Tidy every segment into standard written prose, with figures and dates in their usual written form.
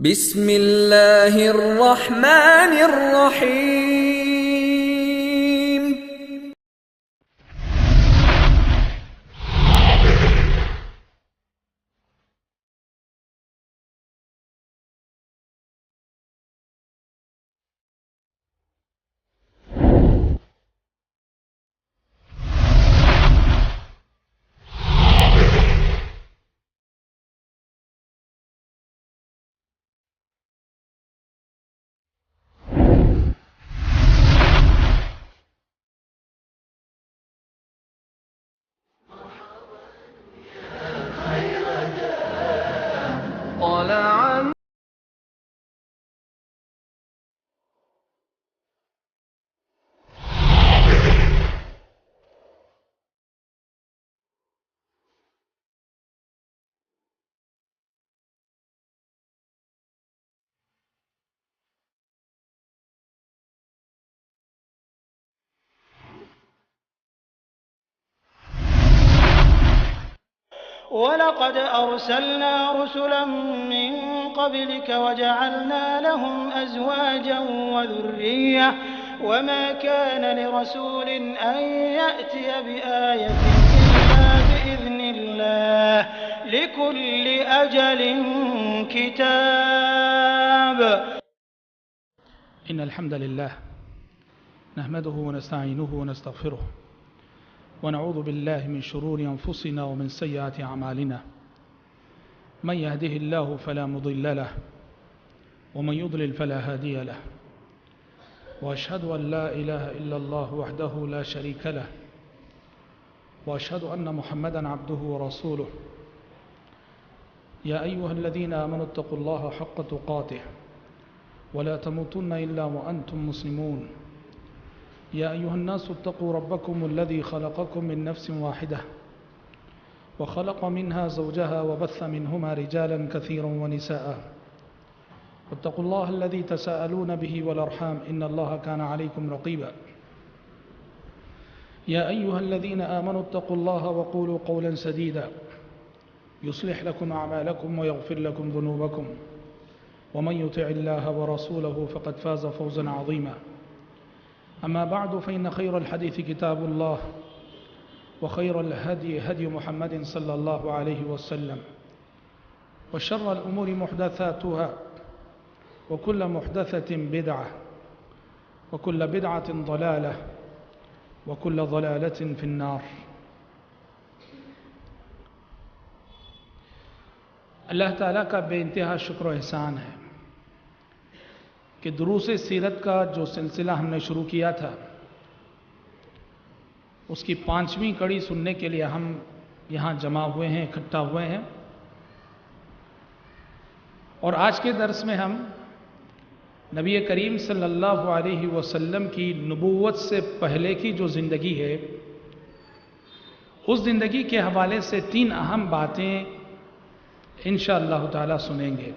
بسم اللہ الرحمن الرحیم۔ طلع وَلَقَدْ أَرْسَلْنَا رُسُلًا مِّن قَبْلِكَ وَجَعَلْنَا لَهُمْ أَزْوَاجًا وَذُرِّيَّةً وَمَا كَانَ لِرَسُولٍ أَن يَأْتِيَ بِآيَةٍ إِلَّا بِإِذْنِ اللَّهِ لِكُلِّ أَجَلٍ كِتَابٌ۔ إن الحمد لله نحمده ونستعينه ونستغفره ونعوذ بالله من شرور أنفسنا ومن سيئات أعمالنا، من يهده الله فلا مضل له ومن يضلل فلا هادي له، وأشهد أن لا إله إلا الله وحده لا شريك له، وأشهد أن محمدًا عبده ورسوله. يا أيها الذين آمنوا اتقوا الله حق تقاته ولا تموتن إلا وأنتم مسلمون. يا أيها الناس اتقوا ربكم الذي خلقكم من نفس واحدة وخلق منها زوجها وبث منهما رجالا كثيرا ونساء، واتقوا الله الذي تساءلون به والأرحام إن الله كان عليكم رقيبا. يا أيها الذين آمنوا اتقوا الله وقولوا قولا سديدا يصلح لكم أعمالكم ويغفر لكم ذنوبكم، ومن يطع الله ورسوله فقد فاز فوزا عظيما. أما بعد فإن خير الحديث كتاب الله، وخير الهدي هدي محمد صلى الله عليه وسلم، وشر الأمور محدثاتها، وكل محدثة بدعة، وكل بدعة ضلالة، وكل ضلالة في النار۔ اللہ تعالیٰ کا بے انتہا شکر و احسان ہے کہ دروس سیرت کا جو سلسلہ ہم نے شروع کیا تھا اس کی 5ویں کڑی سننے کے لیے ہم یہاں جمع ہوئے ہیں، اکٹھا ہوئے ہیں، اور آج کے درس میں ہم نبی کریم صلی اللہ علیہ وسلم کی نبوت سے پہلے کی جو زندگی ہے اس زندگی کے حوالے سے 3 اہم باتیں انشاءاللہ تعالی سنیں گے۔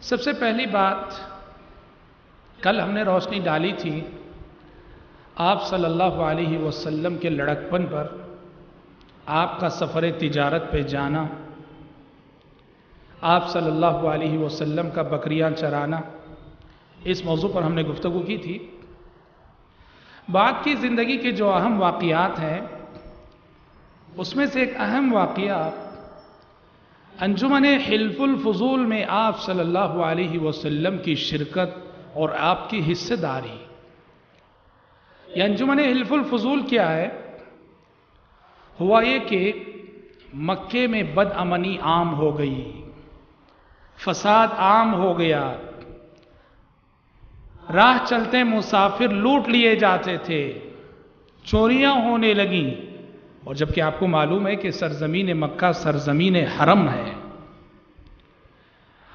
سب سے پہلی بات، کل ہم نے روشنی ڈالی تھی آپ صلی اللہ علیہ وسلم کے لڑکپن پر، آپ کا سفر تجارت پہ جانا، آپ صلی اللہ علیہ وسلم کا بکریاں چرانا، اس موضوع پر ہم نے گفتگو کی تھی۔ بعد کی زندگی کے جو اہم واقعات ہیں اس میں سے ایک اہم واقعہ انجمن حلف الفضول میں آپ صلی اللہ علیہ وسلم کی شرکت اور آپ کی حصہ داری۔ یہ انجمن حلف الفضول کیا ہے؟ ہوا یہ کہ مکے میں بد امنی عام ہو گئی، فساد عام ہو گیا، راہ چلتے مسافر لوٹ لیے جاتے تھے، چوریاں ہونے لگیں، اور جبکہ آپ کو معلوم ہے کہ سرزمین مکہ سرزمین حرم ہے،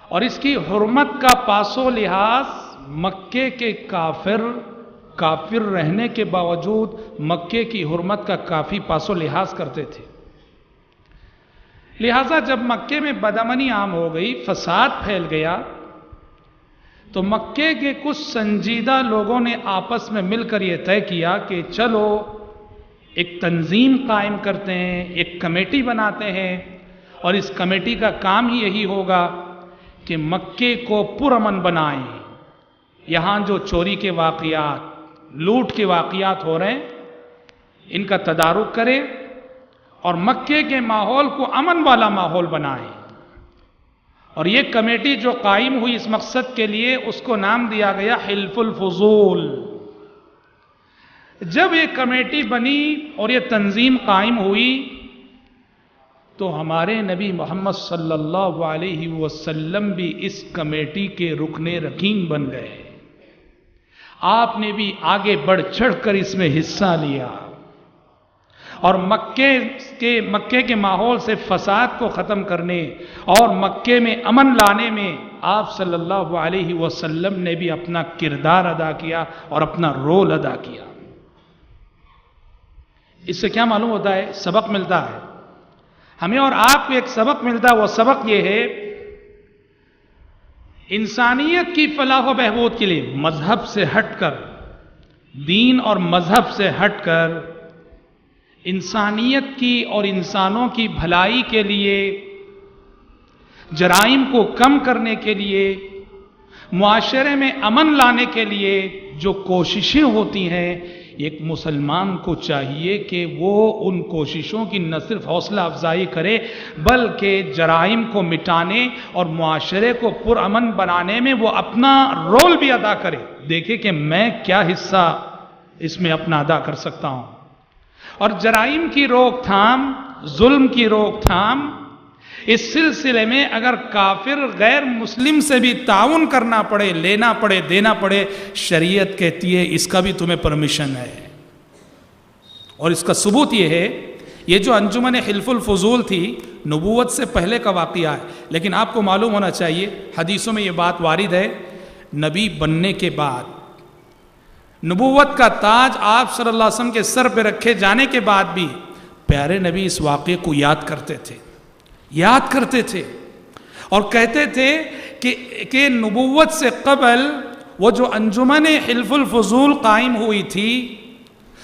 اور اس کی حرمت کا پاس و لحاظ مکے کے کافر رہنے کے باوجود مکے کی حرمت کا کافی پاس و لحاظ کرتے تھے۔ لہٰذا جب مکے میں بدامنی عام ہو گئی، فساد پھیل گیا، تو مکے کے کچھ سنجیدہ لوگوں نے آپس میں مل کر یہ طے کیا کہ چلو ایک تنظیم قائم کرتے ہیں، ایک کمیٹی بناتے ہیں، اور اس کمیٹی کا کام ہی یہی ہوگا کہ مکے کو پرامن بنائیں. یہاں جو چوری کے واقعات، لوٹ کے واقعات ہو رہے ہیں، ان کا تدارک کریں اور مکے کے ماحول کو امن والا ماحول بنائیں. اور یہ کمیٹی جو قائم ہوئی اس مقصد کے لیے، اس کو نام دیا گیا حلف الفضول. جب یہ کمیٹی بنی اور یہ تنظیم قائم ہوئی تو ہمارے نبی محمد صلی اللہ علیہ وسلم بھی اس کمیٹی کے رکن رکین بن گئے. آپ نے بھی آگے بڑھ چڑھ کر اس میں حصہ لیا اور مکے کے ماحول سے فساد کو ختم کرنے اور مکے میں امن لانے میں آپ صلی اللہ علیہ وسلم نے بھی اپنا کردار ادا کیا اور اپنا رول ادا کیا. اس سے کیا معلوم ہوتا ہے؟ سبق ملتا ہے ہمیں اور آپ کو. ایک سبق ملتا ہے، وہ سبق یہ ہے انسانیت کی فلاح و بہبود کے لیے مذہب سے ہٹ کر، دین اور مذہب سے ہٹ کر، انسانیت کی اور انسانوں کی بھلائی کے لیے، جرائم کو کم کرنے کے لیے، معاشرے میں امن لانے کے لیے جو کوششیں ہوتی ہیں، ایک مسلمان کو چاہیے کہ وہ ان کوششوں کی نہ صرف حوصلہ افزائی کرے بلکہ جرائم کو مٹانے اور معاشرے کو پرامن بنانے میں وہ اپنا رول بھی ادا کرے. دیکھیں کہ میں کیا حصہ اس میں اپنا ادا کر سکتا ہوں. اور جرائم کی روک تھام، ظلم کی روک تھام، اس سلسلے میں اگر کافر غیر مسلم سے بھی تعاون کرنا پڑے، لینا پڑے، دینا پڑے، شریعت کہتی ہے اس کا بھی تمہیں پرمیشن ہے. اور اس کا ثبوت یہ ہے، یہ جو انجمن حلف الفضول تھی نبوت سے پہلے کا واقعہ ہے، لیکن آپ کو معلوم ہونا چاہیے حدیثوں میں یہ بات وارد ہے، نبی بننے کے بعد نبوت کا تاج آپ صلی اللہ علیہ وسلم کے سر پہ رکھے جانے کے بعد بھی پیارے نبی اس واقعے کو یاد کرتے تھے اور کہتے تھے کہ نبوت سے قبل وہ جو انجمن حلف الفضول قائم ہوئی تھی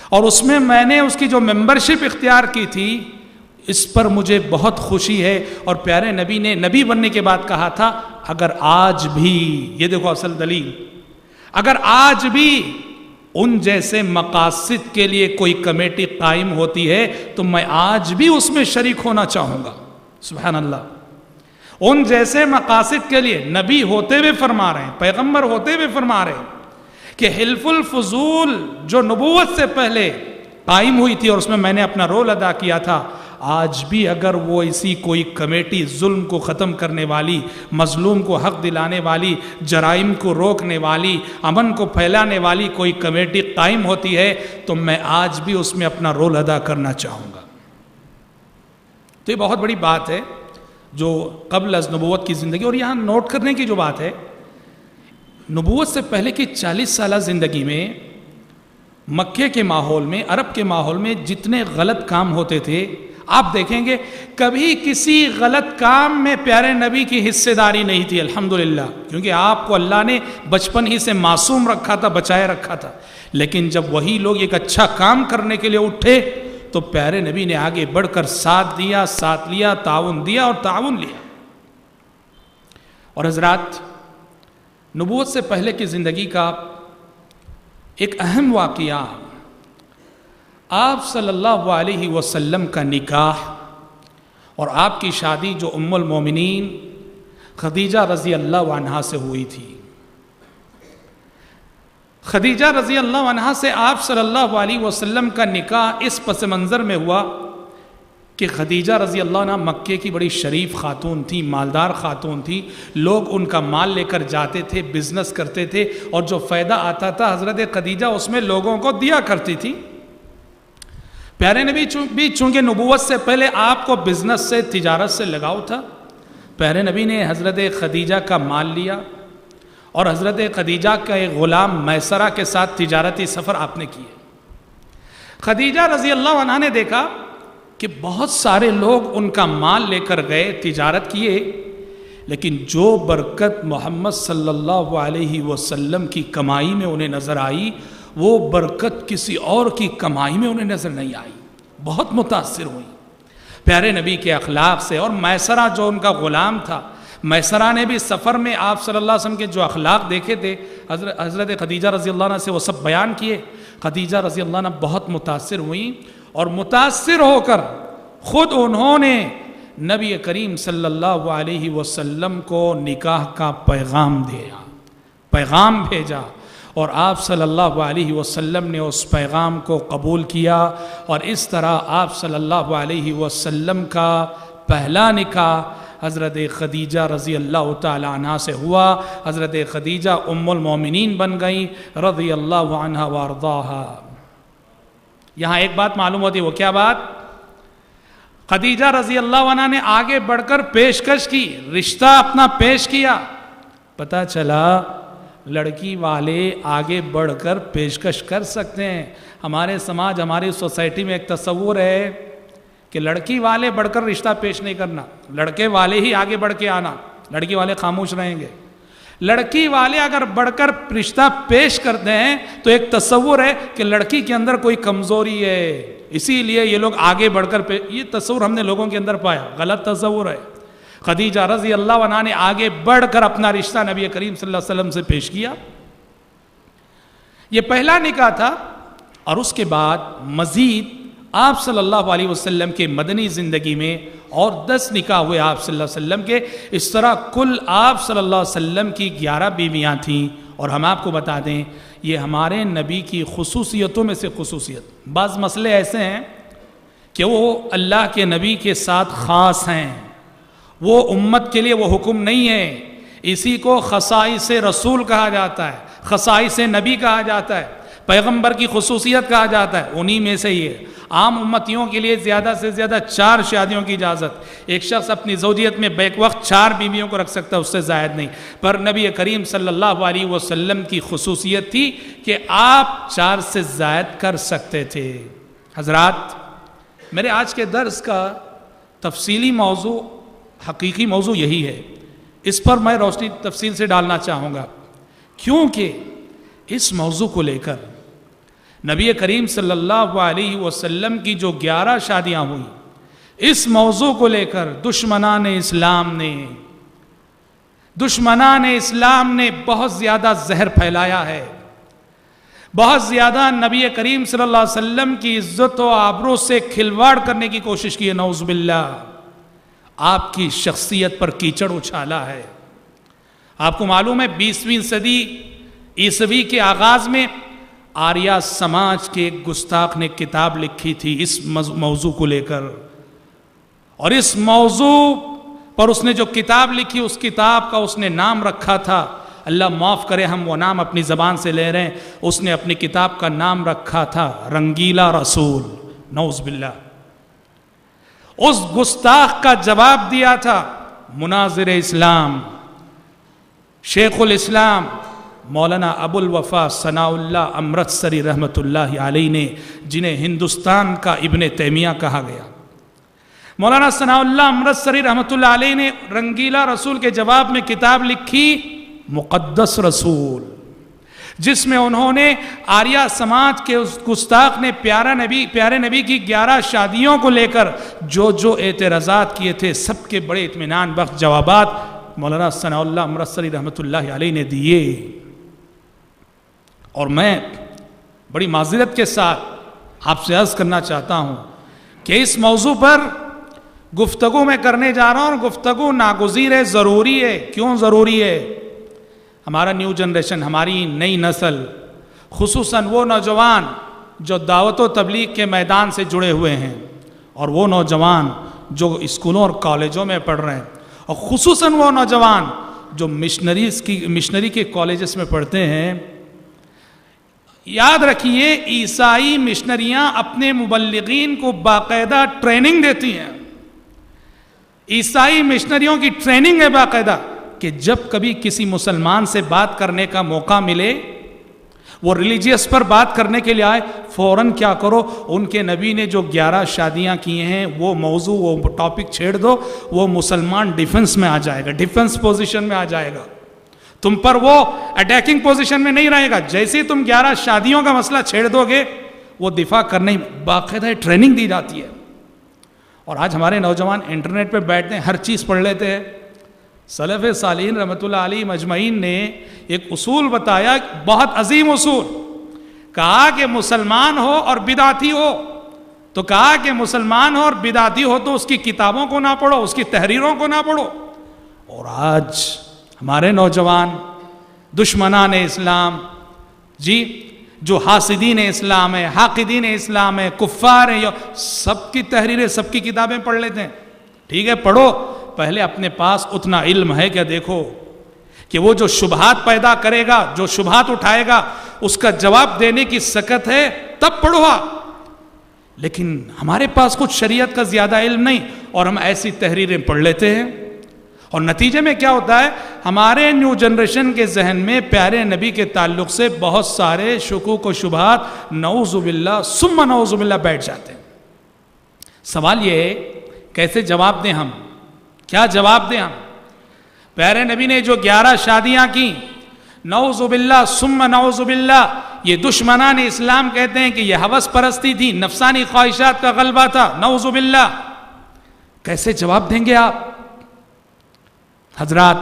اور اس میں نے اس کی جو ممبرشپ اختیار کی تھی، اس پر مجھے بہت خوشی ہے. اور پیارے نبی نے نبی بننے کے بعد کہا تھا اگر آج بھی، یہ دیکھو اصل دلیل، اگر آج بھی ان جیسے مقاصد کے لیے کوئی کمیٹی قائم ہوتی ہے تو میں آج بھی اس میں شریک ہونا چاہوں گا. سبحان اللہ. ان جیسے مقاصد کے لیے نبی ہوتے ہوئے فرما رہے ہیں، پیغمبر ہوتے ہوئے فرما رہے ہیں کہ حلف الفضول جو نبوت سے پہلے قائم ہوئی تھی اور اس میں نے اپنا رول ادا کیا تھا، آج بھی اگر وہ اسی کوئی کمیٹی ظلم کو ختم کرنے والی، مظلوم کو حق دلانے والی، جرائم کو روکنے والی، امن کو پھیلانے والی کوئی کمیٹی قائم ہوتی ہے تو میں آج بھی اس میں اپنا رول ادا کرنا چاہوں گا. تو یہ بہت بڑی بات ہے جو قبل از نبوت کی زندگی. اور یہاں نوٹ کرنے کی جو بات ہے، نبوت سے پہلے کی 40 سالہ زندگی میں مکے کے ماحول میں، عرب کے ماحول میں جتنے غلط کام ہوتے تھے، آپ دیکھیں گے کبھی کسی غلط کام میں پیارے نبی کی حصے داری نہیں تھی. الحمدللہ، کیونکہ آپ کو اللہ نے بچپن ہی سے معصوم رکھا تھا، بچائے رکھا تھا. لیکن جب وہی لوگ ایک اچھا کام کرنے کے لیے اٹھے تو پیارے نبی نے آگے بڑھ کر ساتھ لیا، تعاون دیا اور تعاون لیا. اور حضرات، نبوت سے پہلے کی زندگی کا ایک اہم واقعہ، آپ صلی اللہ علیہ وسلم کا نکاح اور آپ کی شادی جو ام المومنین خدیجہ رضی اللہ عنہا سے ہوئی تھی. خدیجہ رضی اللہ عنہا سے آپ صلی اللہ علیہ وسلم کا نکاح اس پس منظر میں ہوا کہ خدیجہ رضی اللہ عنہ مکے کی بڑی شریف خاتون تھی، مالدار خاتون تھی. لوگ ان کا مال لے کر جاتے تھے، بزنس کرتے تھے، اور جو فائدہ آتا تھا حضرت خدیجہ اس میں لوگوں کو دیا کرتی تھی. پیارے نبی بھی چونکہ نبوت سے پہلے آپ کو بزنس سے، تجارت سے لگاؤ تھا، پیارے نبی نے حضرت خدیجہ کا مال لیا اور حضرت خدیجہ کا ایک غلام میسرہ کے ساتھ تجارتی سفر آپ نے کیے. خدیجہ رضی اللہ عنہ نے دیکھا کہ بہت سارے لوگ ان کا مال لے کر گئے، تجارت کیے، لیکن جو برکت محمد صلی اللہ علیہ وسلم کی کمائی میں انہیں نظر آئی، وہ برکت کسی اور کی کمائی میں انہیں نظر نہیں آئی. بہت متاثر ہوئی پیارے نبی کے اخلاق سے. اور میسرہ جو ان کا غلام تھا، میسرہ نے بھی سفر میں آپ صلی اللہ علیہ وسلم کے جو اخلاق دیکھے تھے، حضرت خدیجہ رضی اللہ عنہ سے وہ سب بیان کیے۔ خدیجہ رضی اللہ عنہ بہت متاثر ہوئیں، اور متاثر ہو کر خود انہوں نے نبی کریم صلی اللہ علیہ وسلم کو نکاح کا پیغام بھیجا، اور آپ صلی اللہ علیہ وسلم نے اس پیغام کو قبول کیا، اور اس طرح آپ صلی اللہ علیہ وسلم کا پہلا نکاح حضرت خدیجہ رضی اللہ تعالی عنہ سے ہوا۔ حضرت خدیجہ ام المومنین بن گئیں رضی اللہ عنہ وارضاہا۔ یہاں ایک بات معلوم ہوتی ہے، وہ کیا بات؟ خدیجہ رضی اللہ عنہ نے آگے بڑھ کر پیشکش کی، رشتہ اپنا پیش کیا۔ پتہ چلا لڑکی والے آگے بڑھ کر پیشکش کر سکتے ہیں۔ ہمارے سماج، ہماری سوسائٹی میں ایک تصور ہے کہ لڑکی والے بڑھ کر رشتہ پیش نہیں کرنا، لڑکے والے ہی آگے بڑھ کے آنا، لڑکی والے خاموش رہیں گے۔ لڑکی والے اگر بڑھ کر رشتہ پیش کرتے ہیں تو ایک تصور ہے کہ لڑکی کے اندر کوئی کمزوری ہے، اسی لیے یہ لوگ آگے بڑھ کر یہ تصور ہم نے لوگوں کے اندر پایا، غلط تصور ہے۔ خدیجہ رضی اللہ عنہ نے آگے بڑھ کر اپنا رشتہ نبی کریم صلی اللہ علیہ وسلم سے پیش کیا۔ یہ پہلا نکاح تھا، اور اس کے بعد مزید آپ صلی اللہ علیہ وسلم کے مدنی زندگی میں اور 10 نکاح ہوئے آپ صلی اللہ علیہ وسلم کے۔ اس طرح کل آپ صلی اللہ علیہ وسلم کی 11 بیویاں تھیں، اور ہم آپ کو بتا دیں یہ ہمارے نبی کی خصوصیتوں میں سے خصوصیت۔ بعض مسئلے ایسے ہیں کہ وہ اللہ کے نبی کے ساتھ خاص ہیں، وہ امت کے لیے وہ حکم نہیں ہے، اسی کو خصائص رسول کہا جاتا ہے، خصائص نبی کہا جاتا ہے، پیغمبر کی خصوصیت کہا جاتا ہے، انہی میں سے یہ عام امتیوں کے لیے زیادہ سے زیادہ 4 شادیوں کی اجازت۔ ایک شخص اپنی زوجیت میں بیک وقت 4 بیویوں کو رکھ سکتا ہے، اس سے زائد نہیں، پر نبی کریم صلی اللہ علیہ وسلم کی خصوصیت تھی کہ آپ 4 سے زائد کر سکتے تھے۔ حضرات، میرے آج کے درس کا تفصیلی موضوع، حقیقی موضوع یہی ہے، اس پر میں روشنی تفصیل سے ڈالنا چاہوں گا، کیونکہ اس موضوع کو لے کر نبی کریم صلی اللہ علیہ وسلم کی جو 11 شادیاں ہوئیں، اس موضوع کو لے کر دشمنان اسلام نے بہت زیادہ زہر پھیلایا ہے، بہت زیادہ نبی کریم صلی اللہ علیہ وسلم کی عزت و آبرو سے کھلواڑ کرنے کی کوشش کی ہے، نعوذ باللہ۔ آپ کی شخصیت پر کیچڑ اچھالا ہے۔ آپ کو معلوم ہے 20ویں صدی عیسوی کے آغاز میں آریہ سماج کے ایک گستاخ نے کتاب لکھی تھی اس موضوع کو لے کر، اور اس موضوع پر اس نے جو کتاب لکھی، اس کتاب کا اس نے نام رکھا تھا، اللہ معاف کرے ہم وہ نام اپنی زبان سے لے رہے ہیں، اس نے اپنی کتاب کا نام رکھا تھا رنگیلا رسول، نعوذ باللہ۔ اس گستاخ کا جواب دیا تھا مناظر اسلام شیخ الاسلام مولانا ابو الوفا ثناء اللہ امرتسری رحمۃ اللہ علیہ نے، جنہیں ہندوستان کا ابن تیمیہ کہا گیا۔ مولانا ثناء اللہ امرتسری رحمۃ اللہ علیہ نے رنگیلا رسول کے جواب میں کتاب لکھی مقدس رسول، جس میں انہوں نے آریہ سماج کے اس گستاخ نے پیارے نبی کی 11 شادیوں کو لے کر جو اعتراضات کیے تھے، سب کے بڑے اطمینان بخش جوابات مولانا ثناء اللہ امرتسری رحمۃ اللہ علیہ نے دیے۔ اور میں بڑی معذرت کے ساتھ آپ سے عرض کرنا چاہتا ہوں کہ اس موضوع پر گفتگو میں کرنے جا رہا ہوں، اور گفتگو ناگزیر ہے، ضروری ہے۔ کیوں ضروری ہے؟ ہمارا نیو جنریشن، ہماری نئی نسل، خصوصاً وہ نوجوان جو دعوت و تبلیغ کے میدان سے جڑے ہوئے ہیں، اور وہ نوجوان جو اسکولوں اور کالجوں میں پڑھ رہے ہیں، اور خصوصاً وہ نوجوان جو مشنری کے کالجز میں پڑھتے ہیں، یاد رکھیے عیسائی مشنریاں اپنے مبلغین کو باقاعدہ ٹریننگ دیتی ہیں۔ عیسائی مشنریوں کی ٹریننگ ہے باقاعدہ کہ جب کبھی کسی مسلمان سے بات کرنے کا موقع ملے، وہ ریلیجیس پر بات کرنے کے لیے آئے، فوراً کیا کرو، ان کے نبی نے جو 11 شادیاں کی ہیں وہ موضوع، وہ ٹاپک چھیڑ دو، وہ مسلمان ڈیفنس میں آ جائے گا، ڈیفنس پوزیشن میں آ جائے گا، تم پر وہ اٹیکنگ پوزیشن میں نہیں رہے گا۔ جیسے ہی تم 11 شادیوں کا مسئلہ چھیڑ دو گے، وہ دفاع کرنے باقاعدہ ٹریننگ دی جاتی ہے۔ اور آج ہمارے نوجوان انٹرنیٹ پہ بیٹھتے ہیں، ہر چیز پڑھ لیتے ہیں، سلف صالحین رحمۃ اللہ علیہ مجمعین نے ایک اصول بتایا، بہت عظیم اصول. کہا کہ مسلمان ہو اور بدعتی ہو، تو کہا کہ مسلمان ہو اور بدعتی ہو تو اس کی کتابوں کو نہ پڑھو، اس کی تحریروں کو نہ پڑھو. اور آج ہمارے نوجوان دشمنان اسلام، جی جو حاسدین اسلام ہے، حاقدین اسلام ہے، کفار ہیں، سب کی تحریریں، سب کی کتابیں پڑھ لیتے ہیں. ٹھیک ہے، پڑھو، پہلے اپنے پاس اتنا علم ہے کہ دیکھو کہ وہ جو شبہات پیدا کرے گا، جو شبہات اٹھائے گا، اس کا جواب دینے کی سکت ہے، تب پڑھو. لیکن ہمارے پاس کچھ شریعت کا زیادہ علم نہیں اور ہم ایسی تحریریں پڑھ لیتے ہیں، اور نتیجے میں کیا ہوتا ہے، ہمارے نیو جنریشن کے ذہن میں پیارے نبی کے تعلق سے بہت سارے شکوک و شبہات نعوذ باللہ ثم نعوذ باللہ بیٹھ جاتے ہیں. سوال یہ ہے کیسے جواب دیں ہم، کیا جواب دیں ہم؟ پیارے نبی نے جو 11 شادیاں کی، نعوذ باللہ ثم نعوذ باللہ، یہ دشمنان اسلام کہتے ہیں کہ یہ ہوس پرستی تھی، نفسانی خواہشات کا غلبہ تھا، نعوذ باللہ. کیسے جواب دیں گے آپ؟ حضرات،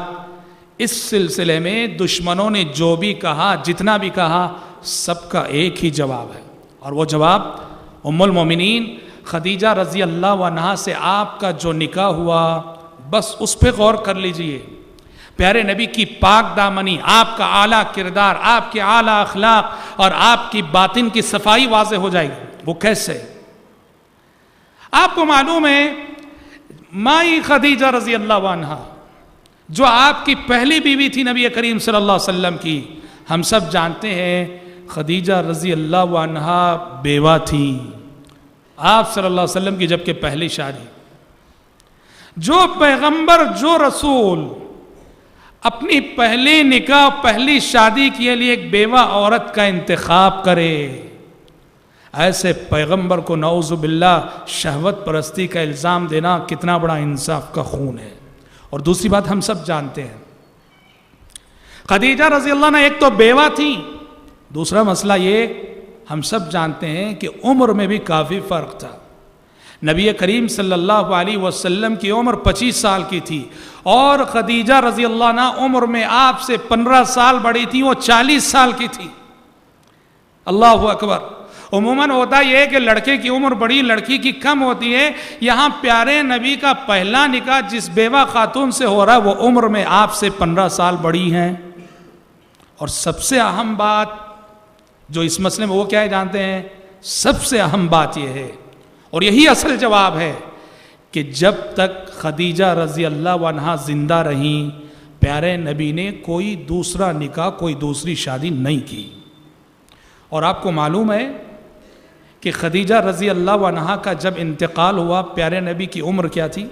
اس سلسلے میں دشمنوں نے جو بھی کہا، جتنا بھی کہا، سب کا ایک ہی جواب ہے، اور وہ جواب ام المومنین خدیجہ رضی اللہ عنہا سے آپ کا جو نکاح ہوا، بس اس پہ غور کر لیجئے. پیارے نبی کی پاک دامنی، آپ کا اعلیٰ کردار، آپ کے اعلیٰ اخلاق اور آپ کی باطن کی صفائی واضح ہو جائے گی. وہ کیسے؟ آپ کو معلوم ہے مائی خدیجہ رضی اللہ عنہا جو آپ کی پہلی بیوی تھی نبی کریم صلی اللہ علیہ وسلم کی، ہم سب جانتے ہیں خدیجہ رضی اللہ عنہا بیوہ تھی آپ صلی اللہ علیہ وسلم کی جبکہ پہلی شادی. جو پیغمبر، جو رسول اپنی پہلی نکاح، پہلی شادی کے لیے ایک بیوہ عورت کا انتخاب کرے، ایسے پیغمبر کو نعوذ باللہ شہوت پرستی کا الزام دینا کتنا بڑا انصاف کا خون ہے. اور دوسری بات ہم سب جانتے ہیں، خدیجہ رضی اللہ عنہ ایک تو بیوہ تھی، دوسرا مسئلہ یہ ہم سب جانتے ہیں کہ عمر میں بھی کافی فرق تھا. نبی کریم صلی اللہ علیہ وسلم کی عمر 25 سال کی تھی اور خدیجہ رضی اللہ عنہ عمر میں آپ سے 15 سال بڑی تھی، وہ 40 سال کی تھی. اللہ اکبر. عموماً ہوتا یہ ہے کہ لڑکے کی عمر بڑی، لڑکی کی کم ہوتی ہے. یہاں پیارے نبی کا پہلا نکاح جس بیوہ خاتون سے ہو رہا ہے وہ عمر میں آپ سے 15 سال بڑی ہیں. اور سب سے اہم بات جو اس مسئلے میں وہ کیا ہے جانتے ہیں؟ سب سے اہم بات یہ ہے اور یہی اصل جواب ہے کہ جب تک خدیجہ رضی اللہ عنہا زندہ رہیں پیارے نبی نے کوئی دوسرا نکاح، کوئی دوسری شادی نہیں کی. اور آپ کو معلوم ہے کہ خدیجہ رضی اللہ عنہا کا جب انتقال ہوا پیارے نبی کی عمر کیا تھی؟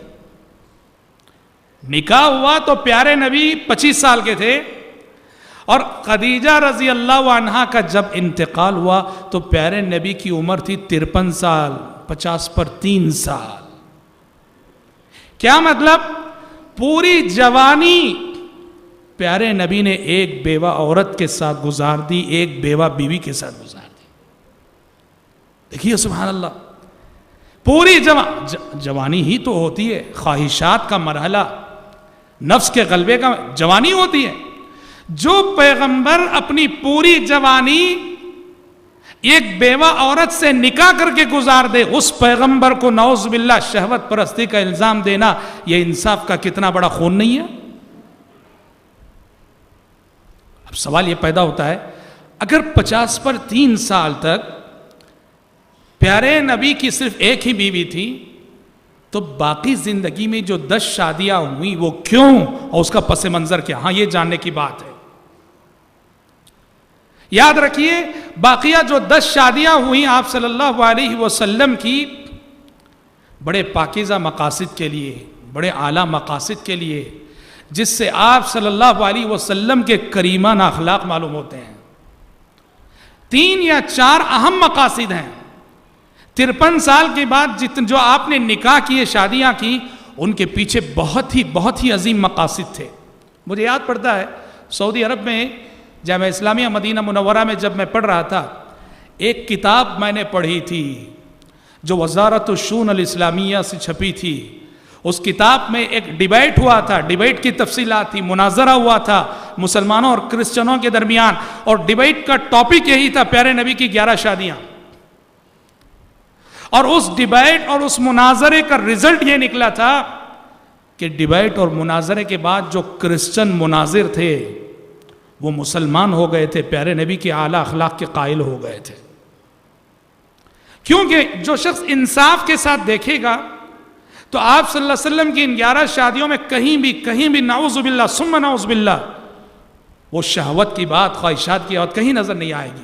نکاح ہوا تو پیارے نبی 25 سال کے تھے اور خدیجہ رضی اللہ عنہا کا جب انتقال ہوا تو پیارے نبی کی عمر تھی 53 سال، 50 پر 3 سال. کیا مطلب؟ پوری جوانی پیارے نبی نے ایک بیوہ عورت کے ساتھ گزار دی، ایک بیوہ بیوی کے ساتھ گزار دی. دیکھیے سبحان اللہ، پوری جوانی ہی تو ہوتی ہے، خواہشات کا مرحلہ، نفس کے غلبے کا جوانی ہوتی ہے. جو پیغمبر اپنی پوری جوانی ایک بیوہ عورت سے نکاح کر کے گزار دے، اس پیغمبر کو نعوذ باللہ شہوت پرستی کا الزام دینا یہ انصاف کا کتنا بڑا خون نہیں ہے؟ اب سوال یہ پیدا ہوتا ہے، اگر 50 پر 3 سال تک پیارے نبی کی صرف ایک ہی بیوی تھی تو باقی زندگی میں جو 10 شادیاں ہوئیں وہ کیوں اور اس کا پس منظر کیا؟ ہاں یہ جاننے کی بات ہے. یاد رکھیے باقیہ جو 10 شادیاں ہوئیں آپ صلی اللہ علیہ وسلم کی بڑے پاکیزہ مقاصد کے لیے، بڑے اعلیٰ مقاصد کے لیے، جس سے آپ صلی اللہ علیہ وسلم کے کریمانہ اخلاق معلوم ہوتے ہیں. 3 یا 4 اہم مقاصد ہیں. 53 سال کے بعد جو آپ نے نکاح کیے، شادیاں کی، ان کے پیچھے بہت ہی عظیم مقاصد تھے. مجھے یاد پڑتا ہے سعودی عرب میں جامعہ اسلامیہ مدینہ منورہ میں جب میں پڑھ رہا تھا، ایک کتاب میں نے پڑھی تھی جو وزارت الشؤون الاسلامیہ سے چھپی تھی. اس کتاب میں ایک ڈیبیٹ ہوا تھا، ڈیبیٹ کی تفصیلات تھی، مناظرہ ہوا تھا مسلمانوں اور کرسچنوں کے درمیان، اور ڈیبیٹ کا ٹاپک یہی تھا پیارے نبی کی 11 شادیاں. اور اس ڈیبیٹ اور اس مناظرے کا رزلٹ یہ نکلا تھا کہ ڈیبیٹ اور مناظرے کے بعد جو کرسچن مناظر تھے وہ مسلمان ہو گئے تھے، پیارے نبی کے اعلیٰ اخلاق کے قائل ہو گئے تھے. کیونکہ جو شخص انصاف کے ساتھ دیکھے گا تو آپ صلی اللہ علیہ وسلم کی ان 11 شادیوں میں کہیں بھی نعوذ باللہ ثم نعوذ باللہ وہ شہوت کی بات، خواہشات کی بات کہیں نظر نہیں آئے گی.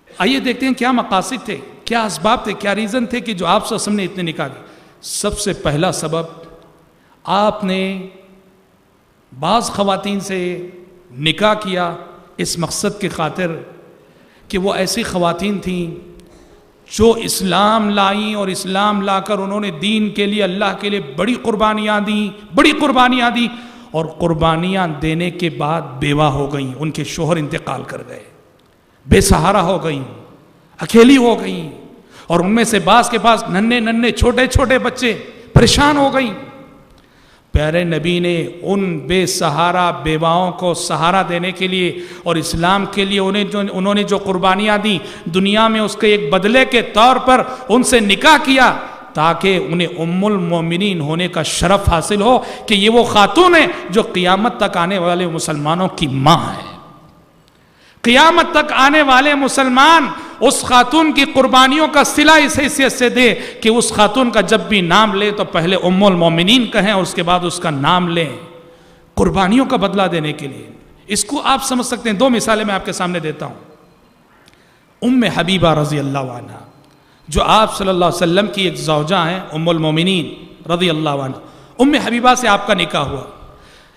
آئیے دیکھتے ہیں کیا مقاصد تھے، کیا اسباب تھے، کیا ریزن تھے کہ جو آپ صلی اللہ علیہ وسلم نے اتنے نکاح کی. سب سے پہلا سبب، آپ نے بعض خواتین سے نکاح کیا اس مقصد کی خاطر کہ وہ ایسی خواتین تھیں جو اسلام لائیں، اور اسلام لا کر انہوں نے دین کے لیے، اللہ کے لیے بڑی قربانیاں دیں اور قربانیاں دینے کے بعد بیوہ ہو گئیں، ان کے شوہر انتقال کر گئے، بے سہارا ہو گئیں، اکیلی ہو گئیں، اور ان میں سے بعض کے پاس ننھے چھوٹے بچے، پریشان ہو گئیں. پیارے نبی نے ان بے سہارا بیواؤں کو سہارا دینے کے لیے اور اسلام کے لیے انہوں نے جو قربانیاں دیں دنیا میں اس کے ایک بدلے کے طور پر ان سے نکاح کیا تاکہ انہیں ام المومنین ہونے کا شرف حاصل ہو کہ یہ وہ خاتون ہے جو قیامت تک آنے والے مسلمانوں کی ماں ہے. قیامت تک آنے والے مسلمان اس خاتون کی قربانیوں کا صلہ اس حیثیت سے دے کہ اس خاتون کا جب بھی نام لے تو پہلے ام المومنین کہیں اور اس کے بعد اس کا نام لیں، قربانیوں کا بدلہ دینے کے لیے. اس کو آپ سمجھ سکتے ہیں، 2 مثالیں میں آپ کے سامنے دیتا ہوں. ام حبیبہ رضی اللہ عنہ جو آپ صلی اللہ علیہ وسلم کی ایک زوجہ ہیں، ام المومنین رضی اللہ عنہ. ام حبیبہ سے آپ کا نکاح ہوا.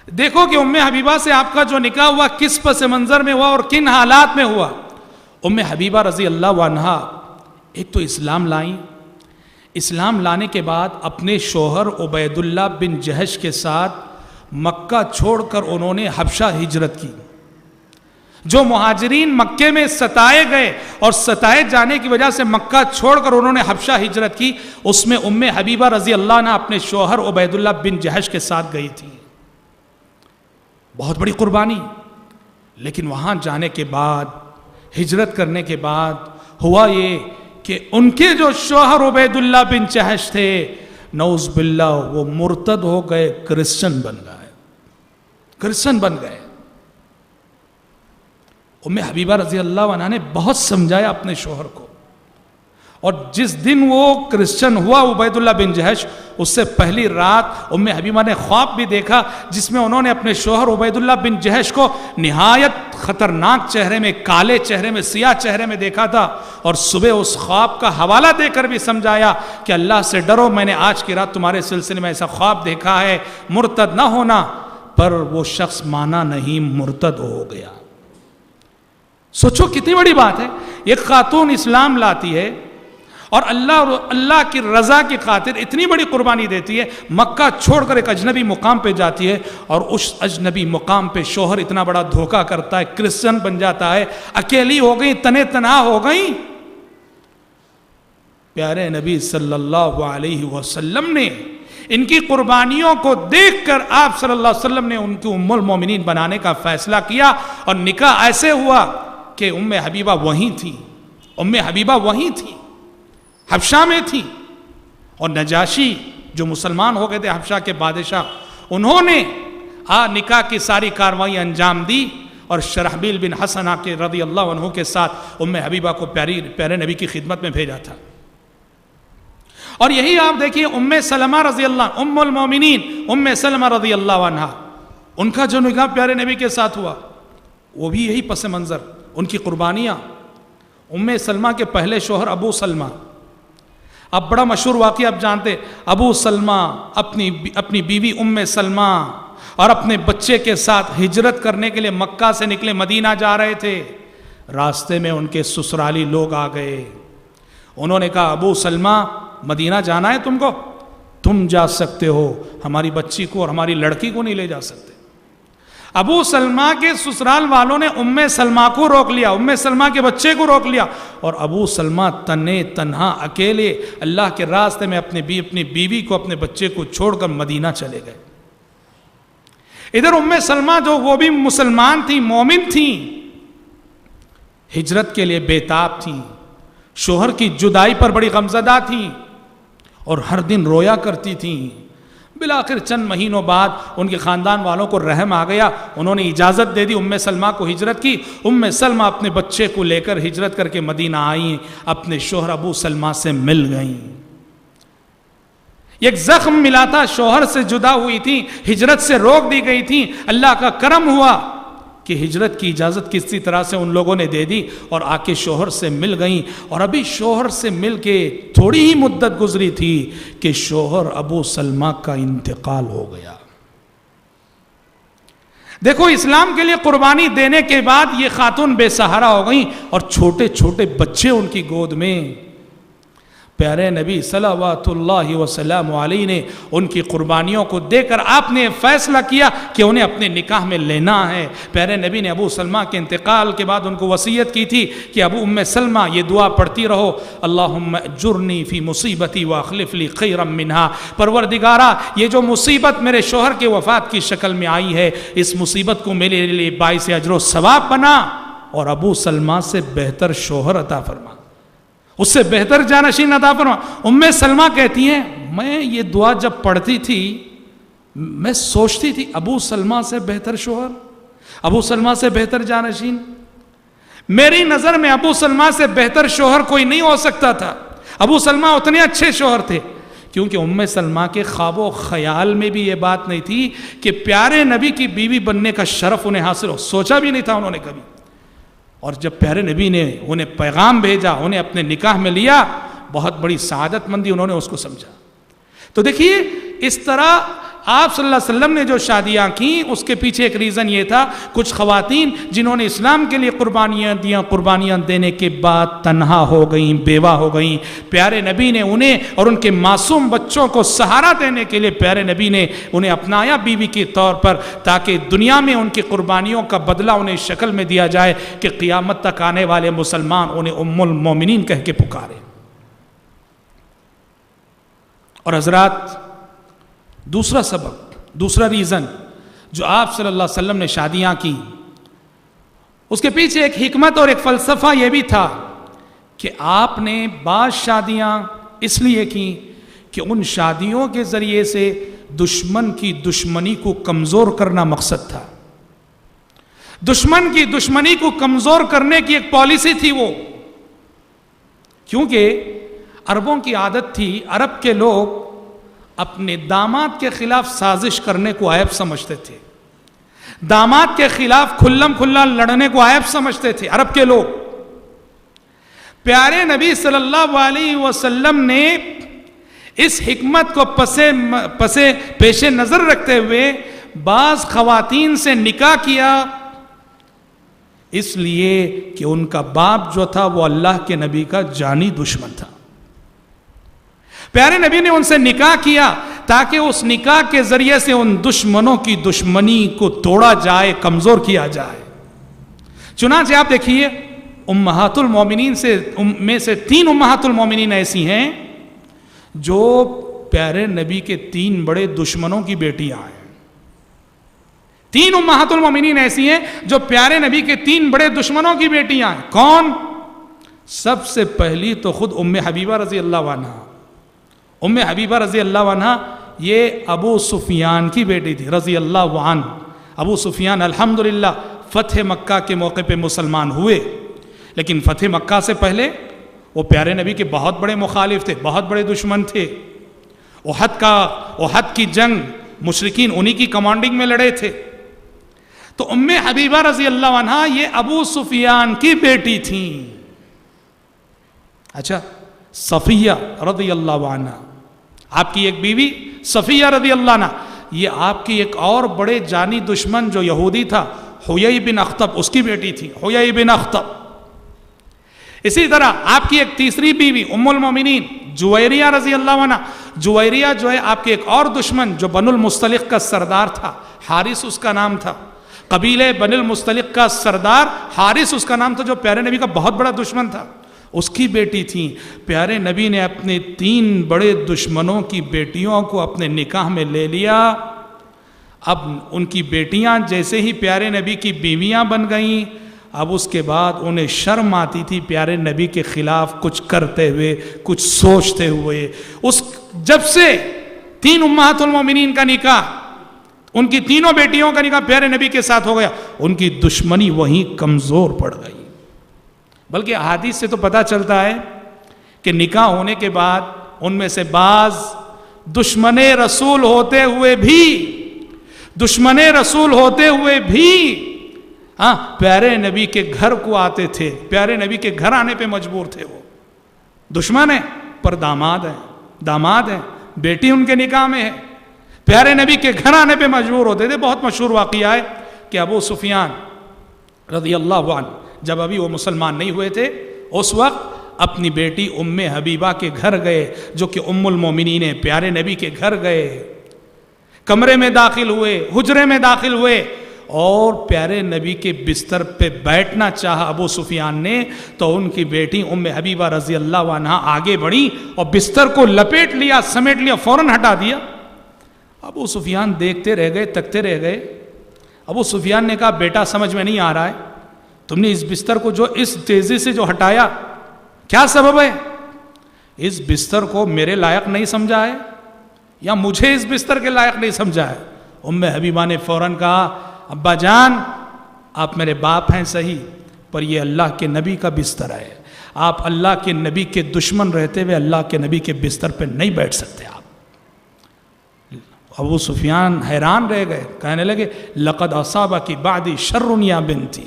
دیکھو کہ ام حبیبہ سے آپ کا جو نکاح ہوا کس پس منظر میں ہوا اور کن حالات میں ہوا. ام حبیبہ رضی اللہ عنہ ایک تو اسلام لائیں، اسلام لانے کے بعد اپنے شوہر عبید اللہ بن جہش کے ساتھ مکہ چھوڑ کر انہوں نے حبشہ ہجرت کی. جو مہاجرین مکے میں ستائے گئے اور ستائے جانے کی وجہ سے مکہ چھوڑ کر انہوں نے حبشہ ہجرت کی، اس میں ام حبیبہ رضی اللہ عنہ اپنے شوہر عبید اللہ بن جہش کے ساتھ گئی تھی. بہت بڑی قربانی. لیکن وہاں جانے کے بعد، ہجرت کرنے کے بعد ہوا یہ کہ ان کے جو شوہر عبید اللہ بن جہش تھے نعوذ باللہ وہ مرتد ہو گئے، کرسچن بن گئے. ام حبیبہ رضی اللہ عنہ نے بہت سمجھایا اپنے شوہر کو، اور جس دن وہ کرسچن ہوا عبید اللہ بن جہش، اس سے پہلی رات ام حبیبہ نے خواب بھی دیکھا جس میں انہوں نے اپنے شوہر عبید اللہ بن جہش کو نہایت خطرناک چہرے میں، کالے چہرے میں، سیاہ چہرے میں دیکھا تھا، اور صبح اس خواب کا حوالہ دے کر بھی سمجھایا کہ اللہ سے ڈرو، میں نے آج کی رات تمہارے سلسلے میں ایسا خواب دیکھا ہے، مرتد نہ ہونا. پر وہ شخص مانا نہیں، مرتد ہو گیا. سوچو کتنی بڑی بات ہے. ایک خاتون اسلام لاتی ہے اور اللہ کی رضا کی خاطر اتنی بڑی قربانی دیتی ہے، مکہ چھوڑ کر ایک اجنبی مقام پہ جاتی ہے، اور اس اجنبی مقام پہ شوہر اتنا بڑا دھوکہ کرتا ہے، کرسچن بن جاتا ہے، اکیلی ہو گئی، تنے تنہا ہو گئی. پیارے نبی صلی اللہ علیہ وسلم نے ان کی قربانیوں کو دیکھ کر آپ صلی اللہ علیہ وسلم نے ان کی ام المومنین بنانے کا فیصلہ کیا، اور نکاح ایسے ہوا کہ ام حبیبہ وہیں تھی، حبشہ میں تھی. اور نجاشی جو مسلمان ہو گئے تھے، حبشہ کے بادشاہ، انہوں نے نکاح کی ساری کارروائی انجام دی، اور شرحبیل بن حسنہ کے رضی اللہ عنہ کے ساتھ ام حبیبہ کو پیارے نبی کی خدمت میں بھیجا تھا. اور یہی آپ دیکھیے ام سلمہ رضی اللہ، ام المومنین ام سلمہ رضی اللہ عنہ، ان کا جو نکاح پیارے نبی کے ساتھ ہوا وہ بھی یہی پس منظر، ان کی قربانیاں. ام سلمہ کے پہلے شوہر ابو سلمہ، اب بڑا مشہور واقعہ آپ جانتے، ابو سلمہ اپنی بیوی ام سلمہ اور اپنے بچے کے ساتھ ہجرت کرنے کے لیے مکہ سے نکلے، مدینہ جا رہے تھے. راستے میں ان کے سسرالی لوگ آ گئے. انہوں نے کہا ابو سلمہ مدینہ جانا ہے تم کو؟ تم جا سکتے ہو، ہماری بچی کو اور ہماری لڑکی کو نہیں لے جا سکتے. ابو سلمہ کے سسرال والوں نے ام سلمہ کو روک لیا، ام سلمہ کے بچے کو روک لیا، اور ابو سلمہ تنہا اکیلے اللہ کے راستے میں اپنی بیوی کو اپنے بچے کو چھوڑ کر مدینہ چلے گئے۔ ادھر ام سلمہ جو وہ بھی مسلمان تھی، مومن تھیں، ہجرت کے لیے بےتاب تھیں، شوہر کی جدائی پر بڑی غمزدہ تھیں اور ہر دن رویا کرتی تھیں۔ بالآخر چند مہینوں بعد ان کے خاندان والوں کو رحم آ گیا، انہوں نے اجازت دے دی ام سلمہ کو ہجرت کی۔ ام سلمہ اپنے بچے کو لے کر ہجرت کر کے مدینہ آئیں، اپنے شوہر ابو سلمہ سے مل گئیں۔ ایک زخم ملا تھا، شوہر سے جدا ہوئی تھی، ہجرت سے روک دی گئی تھی، اللہ کا کرم ہوا کہ ہجرت کی اجازت کسی طرح سے ان لوگوں نے دے دی اور آ کے شوہر سے مل گئیں۔ اور ابھی شوہر سے مل کے تھوڑی ہی مدت گزری تھی کہ شوہر ابو سلمہ کا انتقال ہو گیا۔ دیکھو، اسلام کے لیے قربانی دینے کے بعد یہ خاتون بے سہارا ہو گئیں اور چھوٹے چھوٹے بچے ان کی گود میں۔ پیارے نبی صلوات اللہ وسلم علیہ نے ان کی قربانیوں کو دے کر آپ نے فیصلہ کیا کہ انہیں اپنے نکاح میں لینا ہے۔ پیارے نبی نے ابو سلمہ کے انتقال کے بعد ان کو وصیت کی تھی کہ ابو ام سلمہ یہ دعا پڑھتی رہو، اللہم اجرنی فی مصیبتی واخلف لی خیرا منہا، پروردگارا یہ جو مصیبت میرے شوہر کے وفات کی شکل میں آئی ہے، اس مصیبت کو میرے لیے باعث اجر و ثواب بنا اور ابو سلمہ سے بہتر شوہر عطا فرما، اس سے بہتر جانشین عطا فرما۔ ام سلمہ کہتی ہیں میں یہ دعا جب پڑھتی تھی میں سوچتی تھی ابو سلمہ سے بہتر شوہر، ابو سلمہ سے بہتر جانشین، میری نظر میں ابو سلمہ سے بہتر شوہر کوئی نہیں ہو سکتا تھا۔ ابو سلمہ اتنے اچھے شوہر تھے کیونکہ ام سلمہ کے خواب و خیال میں بھی یہ بات نہیں تھی کہ پیارے نبی کی بیوی بننے کا شرف انہیں حاصل ہو، سوچا بھی نہیں تھا انہوں نے کبھی۔ اور جب پیارے نبی نے انہیں پیغام بھیجا، انہیں اپنے نکاح میں لیا، بہت بڑی سعادت مندی انہوں نے اس کو سمجھا۔ تو دیکھیے اس طرح آپ صلی اللہ علیہ وسلم نے جو شادیاں کیں اس کے پیچھے ایک ریزن یہ تھا، کچھ خواتین جنہوں نے اسلام کے لیے قربانیاں دیا، قربانیاں دینے کے بعد تنہا ہو گئیں، بیوہ ہو گئیں، پیارے نبی نے انہیں اور ان کے معصوم بچوں کو سہارا دینے کے لیے پیارے نبی نے انہیں اپنایا بیوی کے طور پر، تاکہ دنیا میں ان کی قربانیوں کا بدلہ انہیں اس شکل میں دیا جائے کہ قیامت تک آنے والے مسلمان انہیں ام المومنین کہہ کے پکارے۔ اور حضرات، دوسرا سبب، دوسرا ریزن جو آپ صلی اللہ علیہ وسلم نے شادیاں کی، اس کے پیچھے ایک حکمت اور ایک فلسفہ یہ بھی تھا کہ آپ نے بعض شادیاں اس لیے کی کہ ان شادیوں کے ذریعے سے دشمن کی دشمنی کو کمزور کرنا مقصد تھا۔ دشمن کی دشمنی کو کمزور کرنے کی ایک پالیسی تھی وہ، کیونکہ عربوں کی عادت تھی، عرب کے لوگ اپنے داماد کے خلاف سازش کرنے کو عیب سمجھتے تھے، داماد کے خلاف کھلم کھلا لڑنے کو عیب سمجھتے تھے عرب کے لوگ۔ پیارے نبی صلی اللہ علیہ وسلم نے اس حکمت کو پیش نظر رکھتے ہوئے بعض خواتین سے نکاح کیا، اس لیے کہ ان کا باپ جو تھا وہ اللہ کے نبی کا جانی دشمن تھا۔ پیارے نبی نے ان سے نکاح کیا تاکہ اس نکاح کے ذریعے سے ان دشمنوں کی دشمنی کو توڑا جائے، کمزور کیا جائے۔ چنانچہ آپ دیکھیے امہات المومنین میں سے 3 امہات المومنین ایسی ہیں جو پیارے نبی کے 3 بڑے دشمنوں کی بیٹیاں ہیں۔ 3 امہات المومنین ایسی ہیں جو پیارے نبی کے 3 بڑے دشمنوں کی بیٹیاں ہیں۔ کون؟ سب سے پہلی تو خود ام حبیبہ رضی اللہ عنہ۔ ام حبیبہ رضی اللہ عنہ یہ ابو سفیان کی بیٹی تھی رضی اللہ عنہ۔ ابو سفیان الحمدللہ فتح مکہ کے موقع پہ مسلمان ہوئے، لیکن فتح مکہ سے پہلے وہ پیارے نبی کے بہت بڑے مخالف تھے، بہت بڑے دشمن تھے۔ احد کی جنگ مشرکین انہی کی کمانڈنگ میں لڑے تھے۔ تو ام حبیبہ رضی اللہ عنہ یہ ابو سفیان کی بیٹی تھیں۔ اچھا، صفیہ رضی اللہ عنہ آپ کی ایک بیوی صفیہ رضی اللہ عنہ، یہ آپ کی ایک اور بڑے جانی دشمن جو یہودی تھا حیی بن اخطب، اس کی بیٹی تھی حیی بن اخطب۔ اسی طرح آپ کی ایک تیسری بیوی ام المومنین جویریہ رضی اللہ عنہ، جویریہ جو ہے آپ کے ایک اور دشمن جو بنو المصطلق کا سردار تھا، حارث اس کا نام تھا، قبیلے بن المستلق کا سردار حارث اس کا نام تھا، جو پیارے نبی کا بہت بڑا دشمن تھا، اس کی بیٹی تھی۔ پیارے نبی نے اپنے 3 بڑے دشمنوں کی بیٹیوں کو اپنے نکاح میں لے لیا۔ اب ان کی بیٹیاں جیسے ہی پیارے نبی کی بیویاں بن گئیں، اب اس کے بعد انہیں شرم آتی تھی پیارے نبی کے خلاف کچھ کرتے ہوئے، کچھ سوچتے ہوئے۔ جب سے 3 امہات المومنین کا نکاح، ان کی 3 بیٹیوں کا نکاح پیارے نبی کے ساتھ ہو گیا، ان کی دشمنی وہیں کمزور پڑ گئی۔ بلکہ احادیث سے تو پتہ چلتا ہے کہ نکاح ہونے کے بعد ان میں سے بعض دشمن رسول ہوتے ہوئے بھی پیارے نبی کے گھر کو آتے تھے، پیارے نبی کے گھر آنے پہ مجبور تھے۔ وہ دشمن ہیں پر داماد ہیں، بیٹی ان کے نکاح میں ہے، پیارے نبی کے گھر آنے پہ مجبور ہوتے تھے۔ بہت مشہور واقعہ ہے کہ ابو سفیان رضی اللہ عنہ جب ابھی وہ مسلمان نہیں ہوئے تھے، اس وقت اپنی بیٹی ام حبیبہ کے گھر گئے، جو کہ ام المومنین ہیں، پیارے نبی کے گھر گئے، کمرے میں داخل ہوئے، حجرے میں داخل ہوئے، اور پیارے نبی کے بستر پہ بیٹھنا چاہا ابو سفیان نے، تو ان کی بیٹی ام حبیبہ رضی اللہ عنہ آگے بڑھی اور بستر کو لپیٹ لیا، سمیٹ لیا، فوراً ہٹا دیا۔ ابو سفیان دیکھتے رہ گئے، تکتے رہ گئے۔ ابو سفیان نے کہا بیٹا سمجھ میں نہیں آ رہا ہے، تم نے اس بستر کو جو اس تیزی سے جو ہٹایا، کیا سبب ہے؟ اس بستر کو میرے لائق نہیں سمجھا ہے یا مجھے اس بستر کے لائق نہیں سمجھا ہے؟ ام حبیبہ نے فوراً کہا ابا جان آپ میرے باپ ہیں صحیح، پر یہ اللہ کے نبی کا بستر ہے، آپ اللہ کے نبی کے دشمن رہتے ہوئے اللہ کے نبی کے بستر پہ نہیں بیٹھ سکتے آپ۔ ابو سفیان حیران رہ گئے، کہنے لگے لقد اصابکی بعدی شر یا بنتی،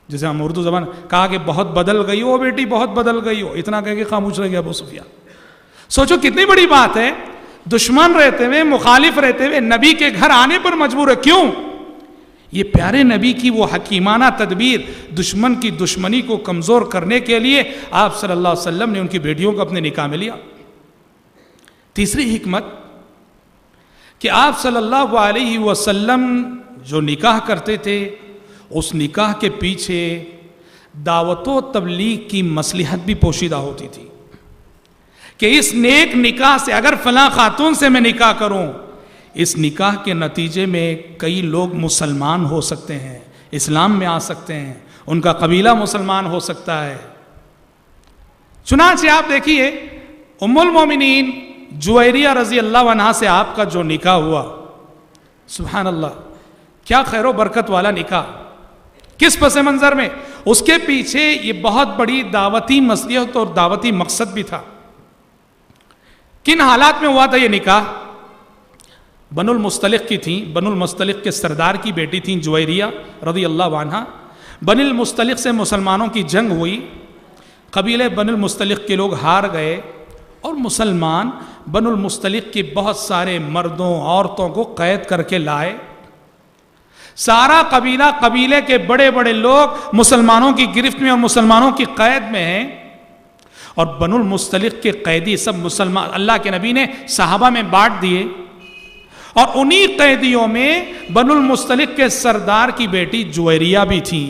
جسے ہم اردو زبان کہا کہ بہت بدل گئی ہو بیٹی، بہت بدل گئی ہو، اتنا کہہ کے خاموش رہ گیا ابو سفیان۔ سوچو کتنی بڑی بات ہے، دشمن رہتے ہوئے، مخالف رہتے ہوئے نبی کے گھر آنے پر مجبور ہے، کیوں؟ یہ پیارے نبی کی وہ حکیمانہ تدبیر، دشمن کی دشمنی کو کمزور کرنے کے لیے آپ صلی اللہ علیہ وسلم نے ان کی بیٹیوں کو اپنے نکاح میں لیا۔ تیسری حکمت کہ آپ صلی اللہ علیہ وسلم جو نکاح کرتے تھے، اس نکاح کے پیچھے دعوت و تبلیغ کی مصلحت بھی پوشیدہ ہوتی تھی کہ اس نیک نکاح سے، اگر فلاں خاتون سے میں نکاح کروں، اس نکاح کے نتیجے میں کئی لوگ مسلمان ہو سکتے ہیں، اسلام میں آ سکتے ہیں، ان کا قبیلہ مسلمان ہو سکتا ہے۔ چنانچہ آپ دیکھیے ام المومنین جویریہ رضی اللہ عنہا سے آپ کا جو نکاح ہوا، سبحان اللہ، کیا خیر و برکت والا نکاح، کس پس منظر میں؟ اس کے پیچھے یہ بہت بڑی دعوتی مصلحت اور دعوتی مقصد بھی تھا۔ کن حالات میں ہوا تھا یہ نکاح؟ بن المستلق کی تھیں، بن المستلق کے سردار کی بیٹی تھیں جویریہ رضی اللہ عنہا۔ بن المستلق سے مسلمانوں کی جنگ ہوئی، قبیلے بن المستلق کے لوگ ہار گئے، اور مسلمان بن المستلق کے بہت سارے مردوں عورتوں کو قید کر کے لائے۔ سارا قبیلے کے بڑے بڑے لوگ مسلمانوں کی گرفت میں اور مسلمانوں کی قید میں ہیں، اور بن المستلق کے قیدی سب مسلمان اللہ کے نبی نے صحابہ میں بانٹ دیے، اور انہی قیدیوں میں بن المستلق کے سردار کی بیٹی جویریہ بھی تھی۔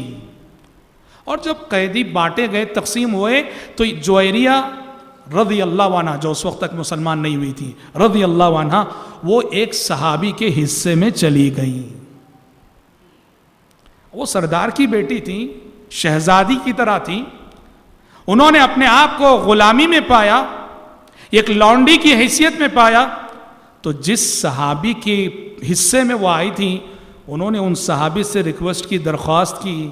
اور جب قیدی بانٹے گئے، تقسیم ہوئے، تو جویریہ رضی اللہ عنہ جو اس وقت تک مسلمان نہیں ہوئی تھی، رضی اللہ عنہ، وہ ایک صحابی کے حصے میں چلی گئیں۔ وہ سردار کی بیٹی تھی، شہزادی کی طرح تھی، انہوں نے اپنے آپ کو غلامی میں پایا، ایک لونڈی کی حیثیت میں پایا، تو جس صحابی کے حصے میں وہ آئی تھیں، انہوں نے ان صحابی سے ریکویسٹ کی، درخواست کی،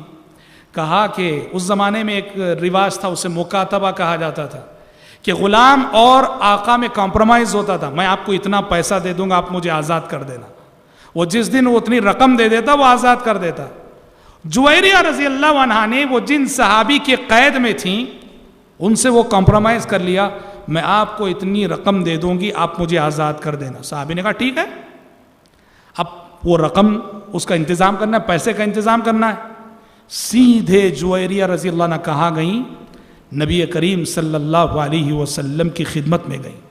کہا کہ اس زمانے میں ایک رواج تھا، اسے مکاتبہ کہا جاتا تھا، کہ غلام اور آقا میں کمپرومائز ہوتا تھا، میں آپ کو اتنا پیسہ دے دوں گا، آپ مجھے آزاد کر دینا۔ وہ جس دن وہ اتنی رقم دے دیتا وہ آزاد کر دیتا۔ جویریہ رضی اللہ عنہا نے وہ جن صحابی کے قید میں تھیں ان سے وہ کمپرومائز کر لیا، میں آپ کو اتنی رقم دے دوں گی، آپ مجھے آزاد کر دینا۔ صحابی نے کہا ٹھیک ہے۔ اب وہ رقم اس کا انتظام کرنا ہے، پیسے کا انتظام کرنا ہے۔ سیدھے جویریہ رضی اللہ عنہ کہاں گئیں؟ نبی کریم صلی اللہ علیہ وسلم کی خدمت میں گئیں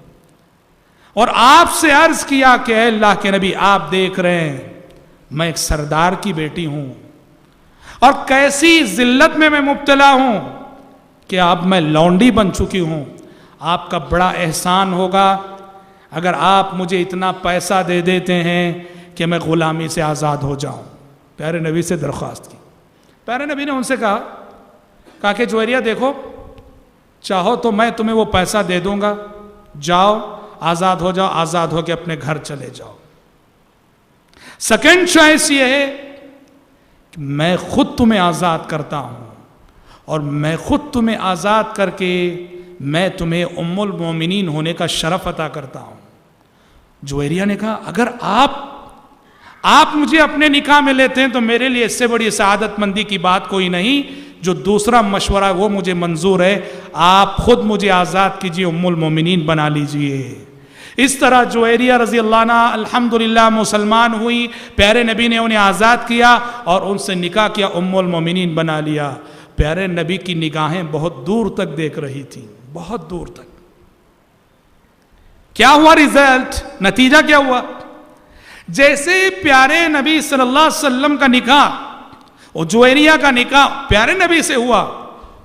اور آپ سے عرض کیا کہ اے اللہ کے نبی، آپ دیکھ رہے ہیں میں ایک سردار کی بیٹی ہوں اور کیسی ذلت میں مبتلا ہوں کہ اب میں لونڈی بن چکی ہوں. آپ کا بڑا احسان ہوگا اگر آپ مجھے اتنا پیسہ دے دیتے ہیں کہ میں غلامی سے آزاد ہو جاؤں. پیارے نبی سے درخواست کی. پیارے نبی نے ان سے کہا کہ جویریہ دیکھو، چاہو تو میں تمہیں وہ پیسہ دے دوں گا، جاؤ آزاد ہو جاؤ، آزاد ہو کے اپنے گھر چلے جاؤ. سیکنڈ چوائس یہ ہے کہ میں خود تمہیں آزاد کرتا ہوں اور میں خود تمہیں آزاد کر کے میں تمہیں ام المومنین ہونے کا شرف عطا کرتا ہوں. جویریہ نے کہا اگر آپ مجھے اپنے نکاح میں لیتے ہیں تو میرے لیے اس سے بڑی سعادت مندی کی بات کوئی نہیں. جو دوسرا مشورہ ہے وہ مجھے منظور ہے، آپ خود مجھے آزاد کیجئے، ام المومنین بنا لیجئے. اس طرح جویریہ رضی اللہ عنہ الحمدللہ مسلمان ہوئی. پیارے نبی نے انہیں آزاد کیا اور ان سے نکاح کیا، ام المومنین بنا لیا. پیارے نبی کی نگاہیں بہت دور تک دیکھ رہی تھیں، بہت دور تک. کیا ہوا رزلٹ؟ نتیجہ کیا ہوا؟ جیسے پیارے نبی صلی اللہ علیہ وسلم کا نکاح اور جویریہ کا نکاح پیارے نبی سے ہوا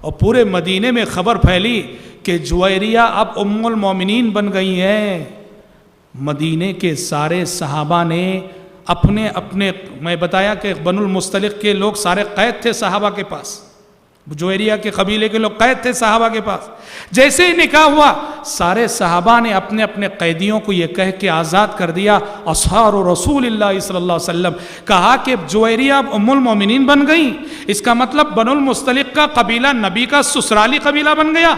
اور پورے مدینے میں خبر پھیلی کہ جویریہ اب ام المومنین بن گئی ہیں. مدینے کے سارے صحابہ نے اپنے میں بتایا کہ بنو المستلق کے لوگ سارے قید تھے صحابہ کے پاس، جویریہ کے قبیلے کے لوگ قید تھے صحابہ کے پاس. جیسے ہی نکاح ہوا سارے صحابہ نے اپنے اپنے قیدیوں کو یہ کہہ کے آزاد کر دیا، اصحار رسول اللہ صلی اللہ علیہ وسلم. کہا کہ جویریہ اب ام المومنین بن گئی، اس کا مطلب بنو المستلق کا قبیلہ نبی کا سسرالی قبیلہ بن گیا.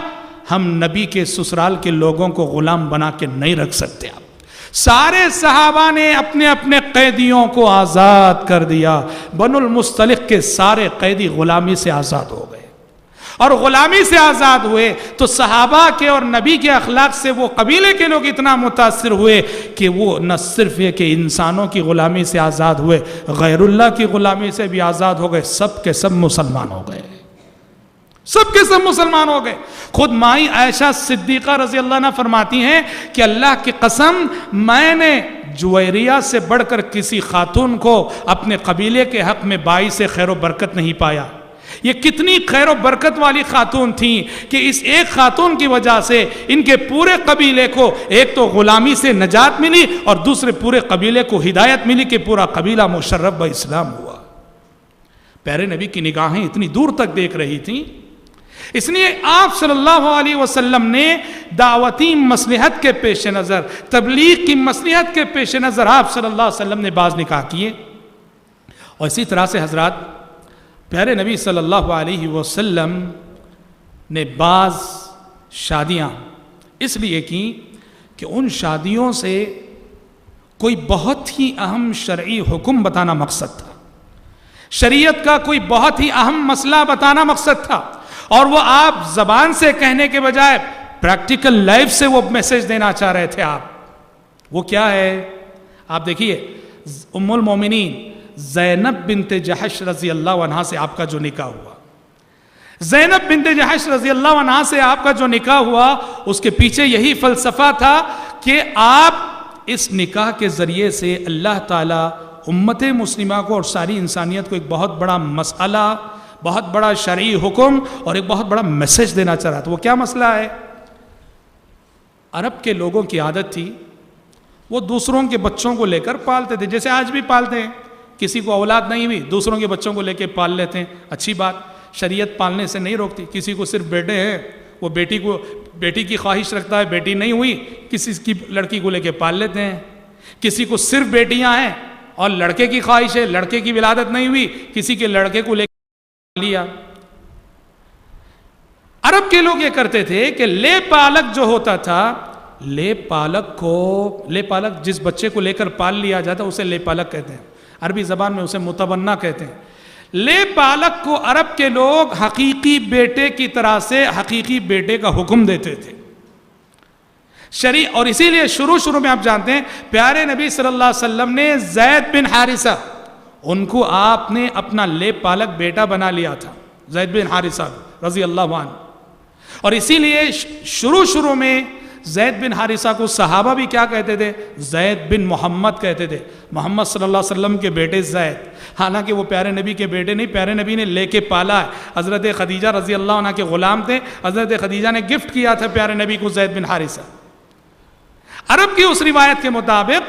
ہم نبی کے سسرال کے لوگوں کو غلام بنا کے نہیں رکھ سکتے. آپ سارے صحابہ نے اپنے اپنے قیدیوں کو آزاد کر دیا. بنو المستلق کے سارے قیدی غلامی سے آزاد ہو گئے اور غلامی سے آزاد ہوئے تو صحابہ کے اور نبی کے اخلاق سے وہ قبیلے کے لوگ اتنا متاثر ہوئے کہ وہ نہ صرف یہ کہ انسانوں کی غلامی سے آزاد ہوئے، غیر اللہ کی غلامی سے بھی آزاد ہو گئے. سب کے سب مسلمان ہو گئے، سب کے سب مسلمان ہو گئے. خود مائی عائشہ صدیقہ رضی اللہ عنہ فرماتی ہیں کہ اللہ کی قسم میں نے جویریہ سے بڑھ کر کسی خاتون کو اپنے قبیلے کے حق میں باعث خیر و برکت نہیں پایا. یہ کتنی خیر و برکت والی خاتون تھیں کہ اس ایک خاتون کی وجہ سے ان کے پورے قبیلے کو ایک تو غلامی سے نجات ملی اور دوسرے پورے قبیلے کو ہدایت ملی کہ پورا قبیلہ مشرف با اسلام ہوا. پیارے نبی کی نگاہیں اتنی دور تک دیکھ رہی تھیں. اس لیے آپ صلی اللہ علیہ وسلم نے دعوتی مصلحت کے پیش نظر، تبلیغ کی مصلحت کے پیش نظر آپ صلی اللہ علیہ وسلم نے بعض نکاح کیے. اور اسی طرح سے حضرات پیارے نبی صلی اللہ علیہ وسلم نے بعض شادیاں اس لیے کی کہ ان شادیوں سے کوئی بہت ہی اہم شرعی حکم بتانا مقصد تھا، شریعت کا کوئی بہت ہی اہم مسئلہ بتانا مقصد تھا، اور وہ آپ زبان سے کہنے کے بجائے پریکٹیکل لائف سے وہ میسج دینا چاہ رہے تھے. آپ وہ کیا ہے؟ آپ دیکھیے ام المومنین زینب بنت جحش رضی اللہ عنہ سے آپ کا جو نکاح ہوا، زینب بنت جحش رضی اللہ عنہ سے آپ کا جو نکاح ہوا اس کے پیچھے یہی فلسفہ تھا کہ آپ اس نکاح کے ذریعے سے اللہ تعالیٰ امت مسلمہ کو اور ساری انسانیت کو ایک بہت بڑا مسئلہ، بہت بڑا شرعی حکم اور ایک بہت بڑا میسج دینا چاہ رہا تھا. وہ کیا مسئلہ ہے؟ عرب کے لوگوں کی عادت تھی وہ دوسروں کے بچوں کو لے کر پالتے تھے، جیسے آج بھی پالتے ہیں. کسی کو اولاد نہیں ہوئی دوسروں کے بچوں کو لے کے پال لیتے ہیں، اچھی بات، شریعت پالنے سے نہیں روکتی. کسی کو صرف بیٹے ہیں وہ بیٹی کی خواہش رکھتا ہے، بیٹی نہیں ہوئی کسی کی لڑکی کو لے کے پال لیتے ہیں. کسی کو صرف بیٹیاں ہیں اور لڑکے کی خواہش ہے، لڑکے کی ولادت نہیں ہوئی کسی کے لڑکے کو لے کے لیا. عرب کے لوگ یہ کرتے تھے کہ لے پالک جو ہوتا تھا، لے پالک جس بچے کو لے کر پال لیا جاتا اسے لے پالک کہتے ہیں، عربی زبان میں اسے متبنہ کہتے ہیں. لے پالک کو عرب کے لوگ حقیقی بیٹے کی طرح سے حقیقی بیٹے کا حکم دیتے تھے اور اسی لیے شروع میں آپ جانتے ہیں پیارے نبی صلی اللہ علیہ وسلم نے زید بن حارثہ ان کو آپ نے اپنا لے پالک بیٹا بنا لیا تھا، زید بن حارثہ رضی اللہ عنہ. اور اسی لیے شروع میں زید بن حارثہ کو صحابہ بھی کیا کہتے تھے؟ زید بن محمد کہتے تھے. محمد صلی اللہ علیہ وسلم کے بیٹے زید، حالانکہ وہ پیارے نبی کے بیٹے نہیں، پیارے نبی نے لے کے پالا ہے. حضرت خدیجہ رضی اللہ عنہ کے غلام تھے، حضرت خدیجہ نے گفٹ کیا تھا پیارے نبی کو زید بن حارثہ. عرب کی اس روایت کے مطابق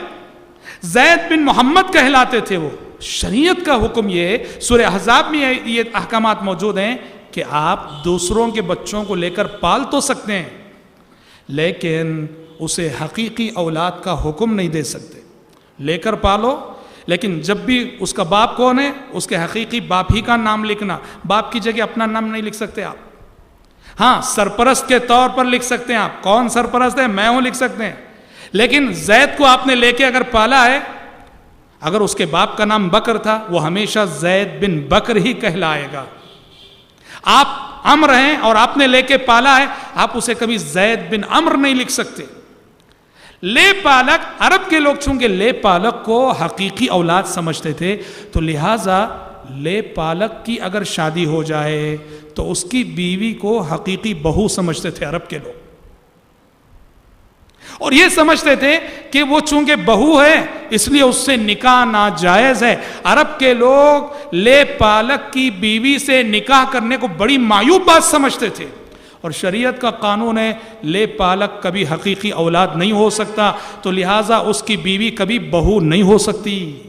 زید بن محمد کہلاتے تھے وہ. شریعت کا حکم یہ، سورہ احزاب میں یہ احکامات موجود ہیں کہ آپ دوسروں کے بچوں کو لے کر پال تو سکتے ہیں، لیکن اسے حقیقی اولاد کا حکم نہیں دے سکتے. لے کر پالو، لیکن جب بھی اس کا باپ کون ہے اس کے حقیقی باپ ہی کا نام لکھنا. باپ کی جگہ اپنا نام نہیں لکھ سکتے آپ. ہاں سرپرست کے طور پر لکھ سکتے ہیں آپ، کون سرپرست ہے، میں ہوں، لکھ سکتے ہیں. لیکن زید کو آپ نے لے کے اگر پالا ہے، اگر اس کے باپ کا نام بکر تھا وہ ہمیشہ زید بن بکر ہی کہلائے گا. آپ عمر ہیں اور آپ نے لے کے پالا ہے، آپ اسے کبھی زید بن عمر نہیں لکھ سکتے. لے پالک، عرب کے لوگ چونکہ لے پالک کو حقیقی اولاد سمجھتے تھے، تو لہٰذا لے پالک کی اگر شادی ہو جائے تو اس کی بیوی کو حقیقی بہو سمجھتے تھے عرب کے لوگ. اور یہ سمجھتے تھے کہ وہ چونکہ بہو ہے اس لیے اس سے نکاح ناجائز ہے. عرب کے لوگ لے پالک کی بیوی سے نکاح کرنے کو بڑی معیوب بات سمجھتے تھے. اور شریعت کا قانون ہے لے پالک کبھی حقیقی اولاد نہیں ہو سکتا، تو لہٰذا اس کی بیوی کبھی بہو نہیں ہو سکتی.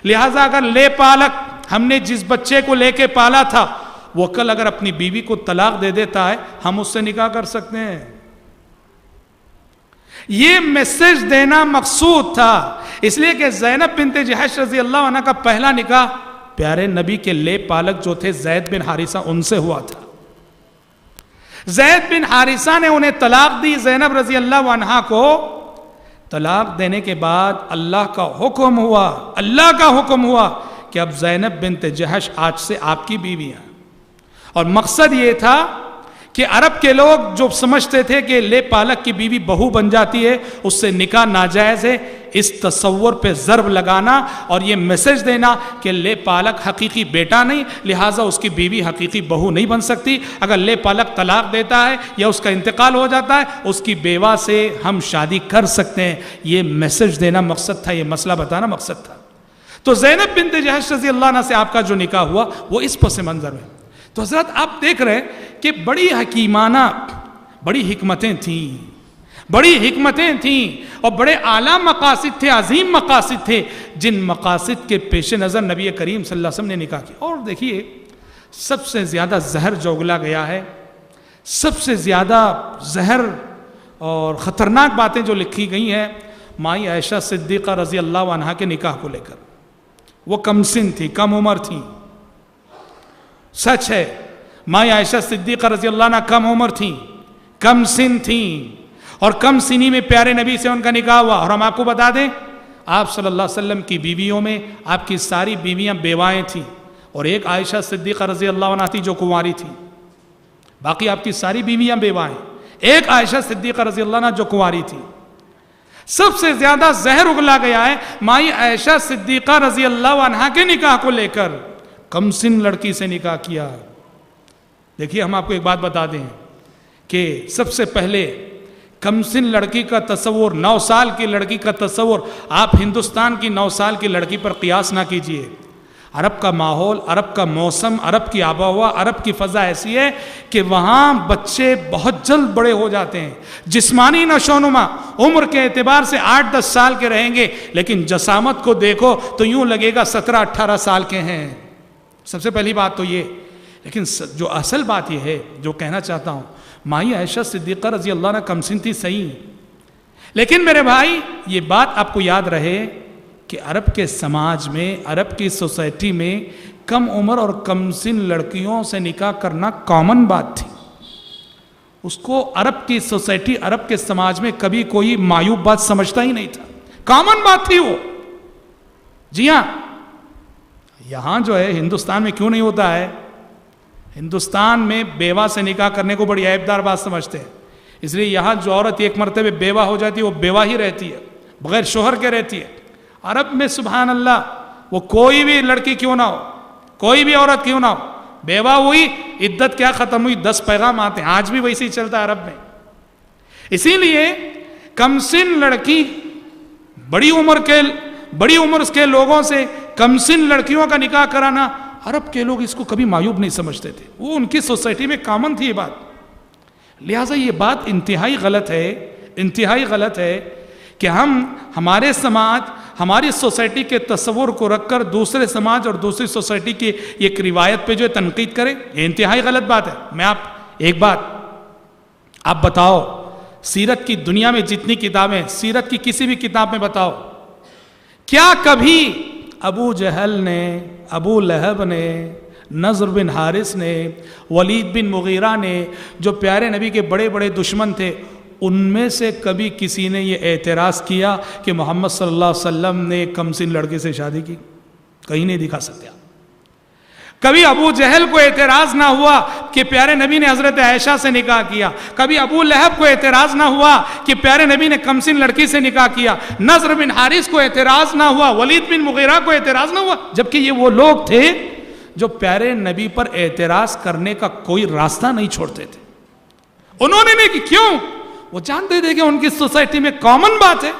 لہٰذا اگر لے پالک، ہم نے جس بچے کو لے کے پالا تھا، وہ کل اگر اپنی بیوی کو طلاق دے دیتا ہے، ہم اس سے نکاح کر سکتے ہیں. یہ میسج دینا مقصود تھا. اس لیے کہ زینب بنت جحش رضی اللہ عنہ کا پہلا نکاح پیارے نبی کے لے پالک جو تھے زید بن حارثہ، ان سے ہوا تھا. زید بن حارثہ نے انہیں طلاق دی. زینب رضی اللہ عنہ کو طلاق دینے کے بعد اللہ کا حکم ہوا کہ اب زینب بنت جحش آج سے آپ کی بیوی ہیں. اور مقصد یہ تھا کہ عرب کے لوگ جو سمجھتے تھے کہ لے پالک کی بیوی بہو بن جاتی ہے، اس سے نکاح ناجائز ہے، اس تصور پہ ضرب لگانا اور یہ میسج دینا کہ لے پالک حقیقی بیٹا نہیں، لہٰذا اس کی بیوی حقیقی بہو نہیں بن سکتی. اگر لے پالک طلاق دیتا ہے یا اس کا انتقال ہو جاتا ہے، اس کی بیوہ سے ہم شادی کر سکتے ہیں. یہ میسج دینا مقصد تھا، یہ مسئلہ بتانا مقصد تھا. تو زینب بنت جحش رضی اللہ عنہ سے آپ کا جو نکاح ہوا وہ اس پس منظر میں. تو حضرت آپ دیکھ رہے ہیں کہ بڑی حکیمانہ، بڑی حکمتیں تھیں اور بڑے اعلیٰ مقاصد تھے، عظیم مقاصد تھے، جن مقاصد کے پیش نظر نبی کریم صلی اللہ علیہ وسلم نے نکاح کیا. اور دیکھیے سب سے زیادہ زہر جو اگلا گیا ہے، سب سے زیادہ زہر اور خطرناک باتیں جو لکھی گئی ہیں مائی عائشہ صدیقہ رضی اللہ عنہا کے نکاح کو لے کر. وہ کم سن تھی، کم عمر تھی. سچ ہے مائی عائشہ صدیقہ رضی اللہ عنہ کم عمر تھیں، کم سن تھیں، اور کم سنی میں پیارے نبی سے ان کا نکاح ہوا. اور ہم آپ کو بتا دیں آپ صلی اللہ علیہ وسلم کی بیویوں میں آپ کی ساری بیویاں بیوائیں تھیں، اور ایک عائشہ صدیقہ رضی اللہ عنہ تھی جو کنواری تھی. باقی آپ کی ساری بیویاں بیوائیں، ایک عائشہ صدیقہ رضی اللہ عنہ جو کنواری تھی. سب سے زیادہ زہر اگلا گیا ہے مائی عائشہ صدیقہ رضی اللہ عنہ کے نکاح کو لے کر. کم سن لڑکی سے نکاح کیا. دیکھیے ہم آپ کو ایک بات بتا دیں کہ سب سے پہلے کم سن لڑکی کا تصور، 9 سال کی لڑکی کا تصور آپ ہندوستان کی 9 سال کی لڑکی پر قیاس نہ کیجئے. عرب کا ماحول، عرب کا موسم، عرب کی آب و ہوا، عرب کی فضا ایسی ہے کہ وہاں بچے بہت جلد بڑے ہو جاتے ہیں. جسمانی نشو و نما عمر کے اعتبار سے 8-10 سال کے رہیں گے، لیکن جسامت کو دیکھو تو یوں لگے گا 17-18 سال کے ہیں. سب سے پہلی بات تو یہ. لیکن جو اصل بات یہ ہے جو کہنا چاہتا ہوں، مائی عائشہ صدیقہ رضی اللہ عنہ کم سن تھی صحیح، لیکن میرے بھائی یہ بات آپ کو یاد رہے کہ عرب کے سماج میں، عرب کی سوسائٹی میں کم عمر اور کم سن لڑکیوں سے نکاح کرنا کامن بات تھی. اس کو عرب کی سوسائٹی، عرب کے سماج میں کبھی کوئی معیوب بات سمجھتا ہی نہیں تھا، کامن بات تھی وہ. جی ہاں، یہاں جو ہے ہندوستان میں کیوں نہیں ہوتا ہے؟ ہندوستان میں بیوہ سے نکاح کرنے کو بڑی عیب دار بات سمجھتے ہیں. اس لیے یہاں جو عورت ایک مرتبہ بیوہ ہو جاتی ہے وہ بیوہ ہی رہتی ہے، بغیر شوہر کے رہتی ہے. عرب میں سبحان اللہ وہ کوئی بھی لڑکی کیوں نہ ہو، کوئی بھی عورت کیوں نہ ہو، بیوہ ہوئی عدت کیا ختم ہوئی 10 پیغام آتے ہیں. آج بھی ویسے ہی چلتا ہے عرب میں. اسی لیے کم سن لڑکی بڑی عمر کے لوگوں سے کم سن لڑکیوں کا نکاح کرانا، عرب کے لوگ اس کو کبھی معیوب نہیں سمجھتے تھے، وہ ان کی سوسائٹی میں کامن تھی یہ بات. لہٰذا یہ بات انتہائی غلط ہے کہ ہمارے سماج، ہماری سوسائٹی کے تصور کو رکھ کر دوسرے سماج اور دوسری سوسائٹی کی ایک روایت پہ جو تنقید کرے. یہ انتہائی غلط بات ہے. میں ایک بات آپ بتاؤ، سیرت کی دنیا میں جتنی کتابیں، سیرت کی کسی بھی کتاب میں بتاؤ، کیا کبھی ابو جہل نے، ابو لہب نے، نضر بن حارث نے، ولید بن مغیرہ نے، جو پیارے نبی کے بڑے بڑے دشمن تھے، ان میں سے کبھی کسی نے یہ اعتراض کیا کہ محمد صلی اللہ علیہ وسلم نے کم سن لڑکے سے شادی کی؟ کہیں نہیں دکھا سکتے. کبھی ابو جہل کو اعتراض نہ ہوا کہ پیارے نبی نے حضرت عائشہ سے نکاح کیا. کبھی ابو لہب کو اعتراض نہ ہوا کہ پیارے نبی نے کم سن لڑکی سے نکاح کیا. نضر بن حارث کو اعتراض نہ ہوا، ولید بن مغیرہ کو اعتراض نہ ہوا، جبکہ یہ وہ لوگ تھے جو پیارے نبی پر اعتراض کرنے کا کوئی راستہ نہیں چھوڑتے تھے. انہوں نے نہیں کہ کیوں؟ وہ جانتے تھے کہ ان کی سوسائٹی میں کامن بات ہے.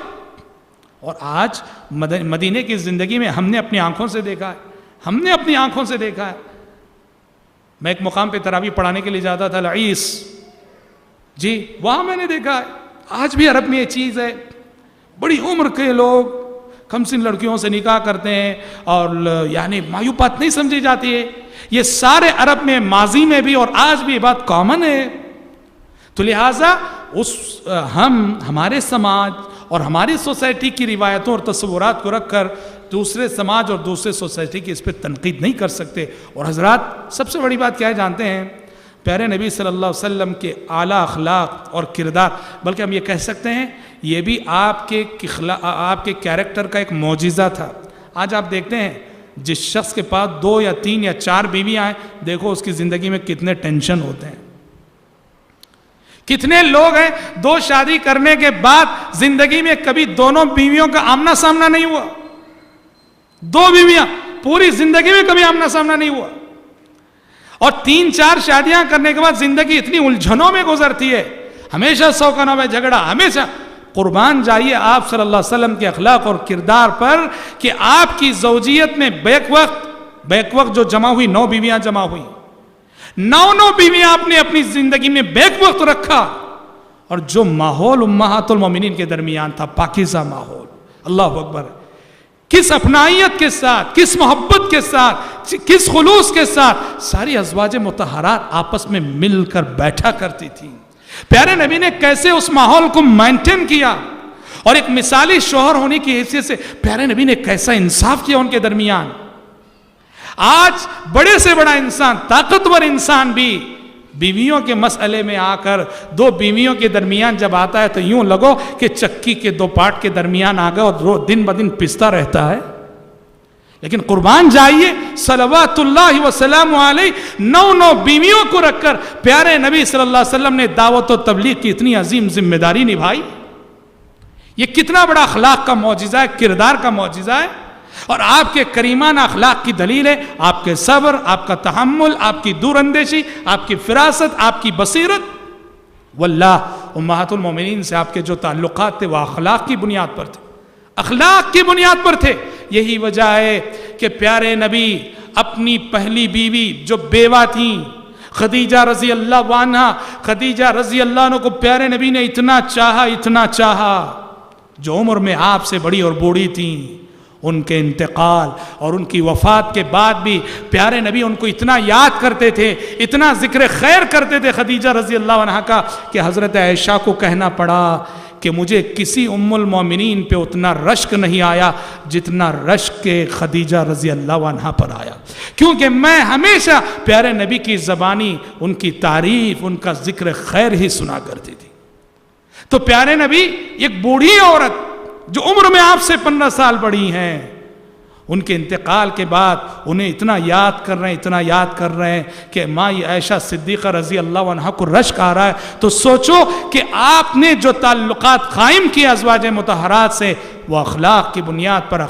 اور آج مدینے کی زندگی میں ہم نے اپنی آنکھوں سے دیکھا ہے، میں ایک مقام پہ تراویح پڑھانے کے لیے جاتا تھا، العیس جی، وہاں میں نے دیکھا ہے آج بھی عرب میں یہ چیز ہے. بڑی عمر کے لوگ کم سن لڑکیوں سے نکاح کرتے ہیں اور یعنی معیوب بات نہیں سمجھی جاتی ہے. یہ سارے عرب میں ماضی میں بھی اور آج بھی یہ بات کامن ہے. تو لہٰذا ہمارے سماج اور ہماری سوسائٹی کی روایتوں اور تصورات کو رکھ کر دوسرے سماج اور دوسرے سوسائٹی کی اس پہ تنقید نہیں کر سکتے. اور حضرات، سب سے بڑی بات کیا ہے جانتے ہیں؟ پیارے نبی صلی اللہ علیہ وسلم کے اعلیٰ اخلاق اور کردار، بلکہ ہم یہ کہہ سکتے ہیں یہ بھی آپ کے کیریکٹر کا ایک معجزہ تھا. آج آپ دیکھتے ہیں جس شخص کے پاس 2 یا 3 یا 4 بیویاں ہیں، دیکھو اس کی زندگی میں کتنے ٹینشن ہوتے ہیں. کتنے لوگ ہیں 2 شادی کرنے کے بعد زندگی میں کبھی دونوں بیویوں کا آمنا سامنا نہیں ہوا. 2 بیویاں پوری زندگی میں کبھی آمنا سامنا نہیں ہوا. اور 3-4 شادیاں کرنے کے بعد زندگی اتنی الجھنوں میں گزرتی ہے، ہمیشہ 100 کا 9 جھگڑا، ہمیشہ. قربان جائیے آپ صلی اللہ علیہ وسلم کے اخلاق اور کردار پر کہ آپ کی زوجیت میں بیک وقت جو جمع ہوئی 9 بیویاں جمع ہوئی، 9 بیویاں آپ نے اپنی زندگی میں بیک وقت رکھا. اور جو ماحول امہات المومنین کے درمیان تھا، پاکیزہ ماحول، اللہ اکبر، کس اپنائیت کے ساتھ، کس محبت کے ساتھ، کس خلوص کے ساتھ ساری ازواج مطہرات آپس میں مل کر بیٹھا کرتی تھی. پیارے نبی نے کیسے اس ماحول کو مینٹین کیا، اور ایک مثالی شوہر ہونے کی حیثیت سے پیارے نبی نے کیسا انصاف کیا ان کے درمیان. آج بڑے سے بڑا انسان، طاقتور انسان بھی بیویوں کے مسئلے میں آ کر 2 بیویوں کے درمیان جب آتا ہے تو یوں لگو کہ چکی کے 2 پارٹ کے درمیان آ گیا اور دن بدن پستا رہتا ہے. لیکن قربان جائیے صلوات اللہ وسلام علیہ، 9 بیویوں کو رکھ کر پیارے نبی صلی اللہ علیہ وسلم نے دعوت و تبلیغ کی اتنی عظیم ذمہ داری نبھائی. یہ کتنا بڑا اخلاق کا معجزہ ہے، کردار کا معجزہ ہے. اور آپ کے کریمانہ اخلاق کی دلیل ہے آپ کے صبر، آپ کا تحمل، آپ کی دور اندیشی، آپ کی فراست، آپ کی بصیرت. واللہ امہات المومنین سے آپ کے جو تعلقات تھے وہ اخلاق کی بنیاد پر تھے، اخلاق کی بنیاد پر تھے. یہی وجہ ہے کہ پیارے نبی اپنی پہلی بیوی جو بیوہ تھیں خدیجہ رضی اللہ عنہ کو پیارے نبی نے اتنا چاہا، جو عمر میں آپ سے بڑی اور بوڑھی تھیں. ان کے انتقال اور ان کی وفات کے بعد بھی پیارے نبی ان کو اتنا یاد کرتے تھے، اتنا ذکر خیر کرتے تھے خدیجہ رضی اللہ عنہ کا، کہ حضرت عائشہ کو کہنا پڑا کہ مجھے کسی ام المومنین پہ اتنا رشک نہیں آیا جتنا رشک کے خدیجہ رضی اللہ عنہ پر آیا، کیونکہ میں ہمیشہ پیارے نبی کی زبانی ان کی تعریف، ان کا ذکر خیر ہی سنا کرتی تھی. تو پیارے نبی ایک بوڑھی عورت جو عمر میں آپ سے 15 سال بڑی ہیں، ان کے انتقال کے بعد انہیں اتنا یاد کر رہے ہیں کہ ماں عائشہ صدیقہ رضی اللہ عنہ کو رشک آ رہا ہے. تو سوچو کہ آپ نے جو تعلقات قائم کیے ازواج مطہرات سے، وہ اخلاق کی بنیاد پر.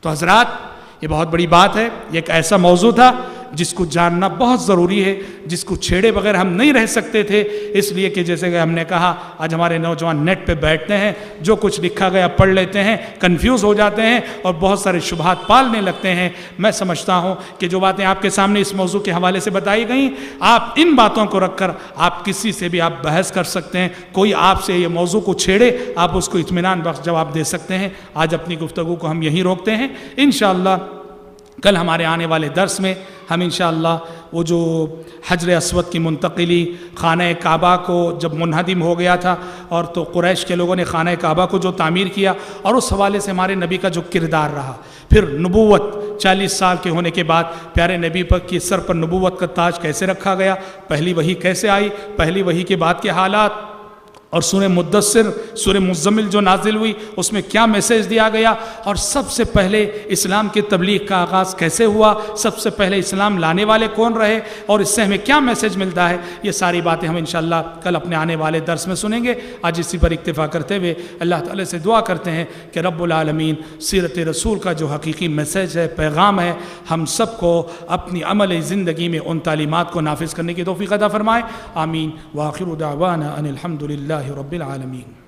تو حضرات، یہ بہت بڑی بات ہے. یہ ایک ایسا موضوع تھا جس کو جاننا بہت ضروری ہے، جس کو چھیڑے بغیر ہم نہیں رہ سکتے تھے، اس لیے کہ جیسے کہ ہم نے کہا آج ہمارے نوجوان نیٹ پہ بیٹھتے ہیں، جو کچھ لکھا گیا پڑھ لیتے ہیں، کنفیوز ہو جاتے ہیں اور بہت سارے شبہات پالنے لگتے ہیں۔ میں سمجھتا ہوں کہ جو باتیں آپ کے سامنے اس موضوع کے حوالے سے بتائی گئیں، آپ ان باتوں کو رکھ کر آپ کسی سے بھی آپ بحث کر سکتے ہیں، کوئی آپ سے یہ موضوع کو چھیڑے آپ اس کو اطمینان بخش جواب دے سکتے ہیں۔ آج اپنی گفتگو کو ہم یہیں روکتے ہیں، انشاءاللہ کل ہمارے آنے والے درس میں ہم انشاءاللہ وہ جو حجر اسود کی منتقلی، خانہ کعبہ کو جب منہدم ہو گیا تھا اور تو قریش کے لوگوں نے خانہ کعبہ کو جو تعمیر کیا، اور اس حوالے سے ہمارے نبی کا جو کردار رہا، پھر نبوت 40 سال کے ہونے کے بعد پیارے نبی پر کی سر پر نبوت کا تاج کیسے رکھا گیا، پہلی وحی کیسے آئی، پہلی وحی کے بعد کے حالات، اور سورہ مدثر، سورہ مزمل جو نازل ہوئی اس میں کیا میسیج دیا گیا، اور سب سے پہلے اسلام کی تبلیغ کا آغاز کیسے ہوا، سب سے پہلے اسلام لانے والے کون رہے، اور اس سے ہمیں کیا میسیج ملتا ہے، یہ ساری باتیں ہم انشاءاللہ کل اپنے آنے والے درس میں سنیں گے۔ آج اسی پر اکتفا کرتے ہوئے اللہ تعالی سے دعا کرتے ہیں کہ رب العالمین سیرت رسول کا جو حقیقی میسیج ہے، پیغام ہے، ہم سب کو اپنی عملی زندگی میں ان تعلیمات کو نافذ کرنے کی توفیق عطا فرمائے۔ آمین۔ وآخر دعوانا ان الحمد للہ رب العالمین۔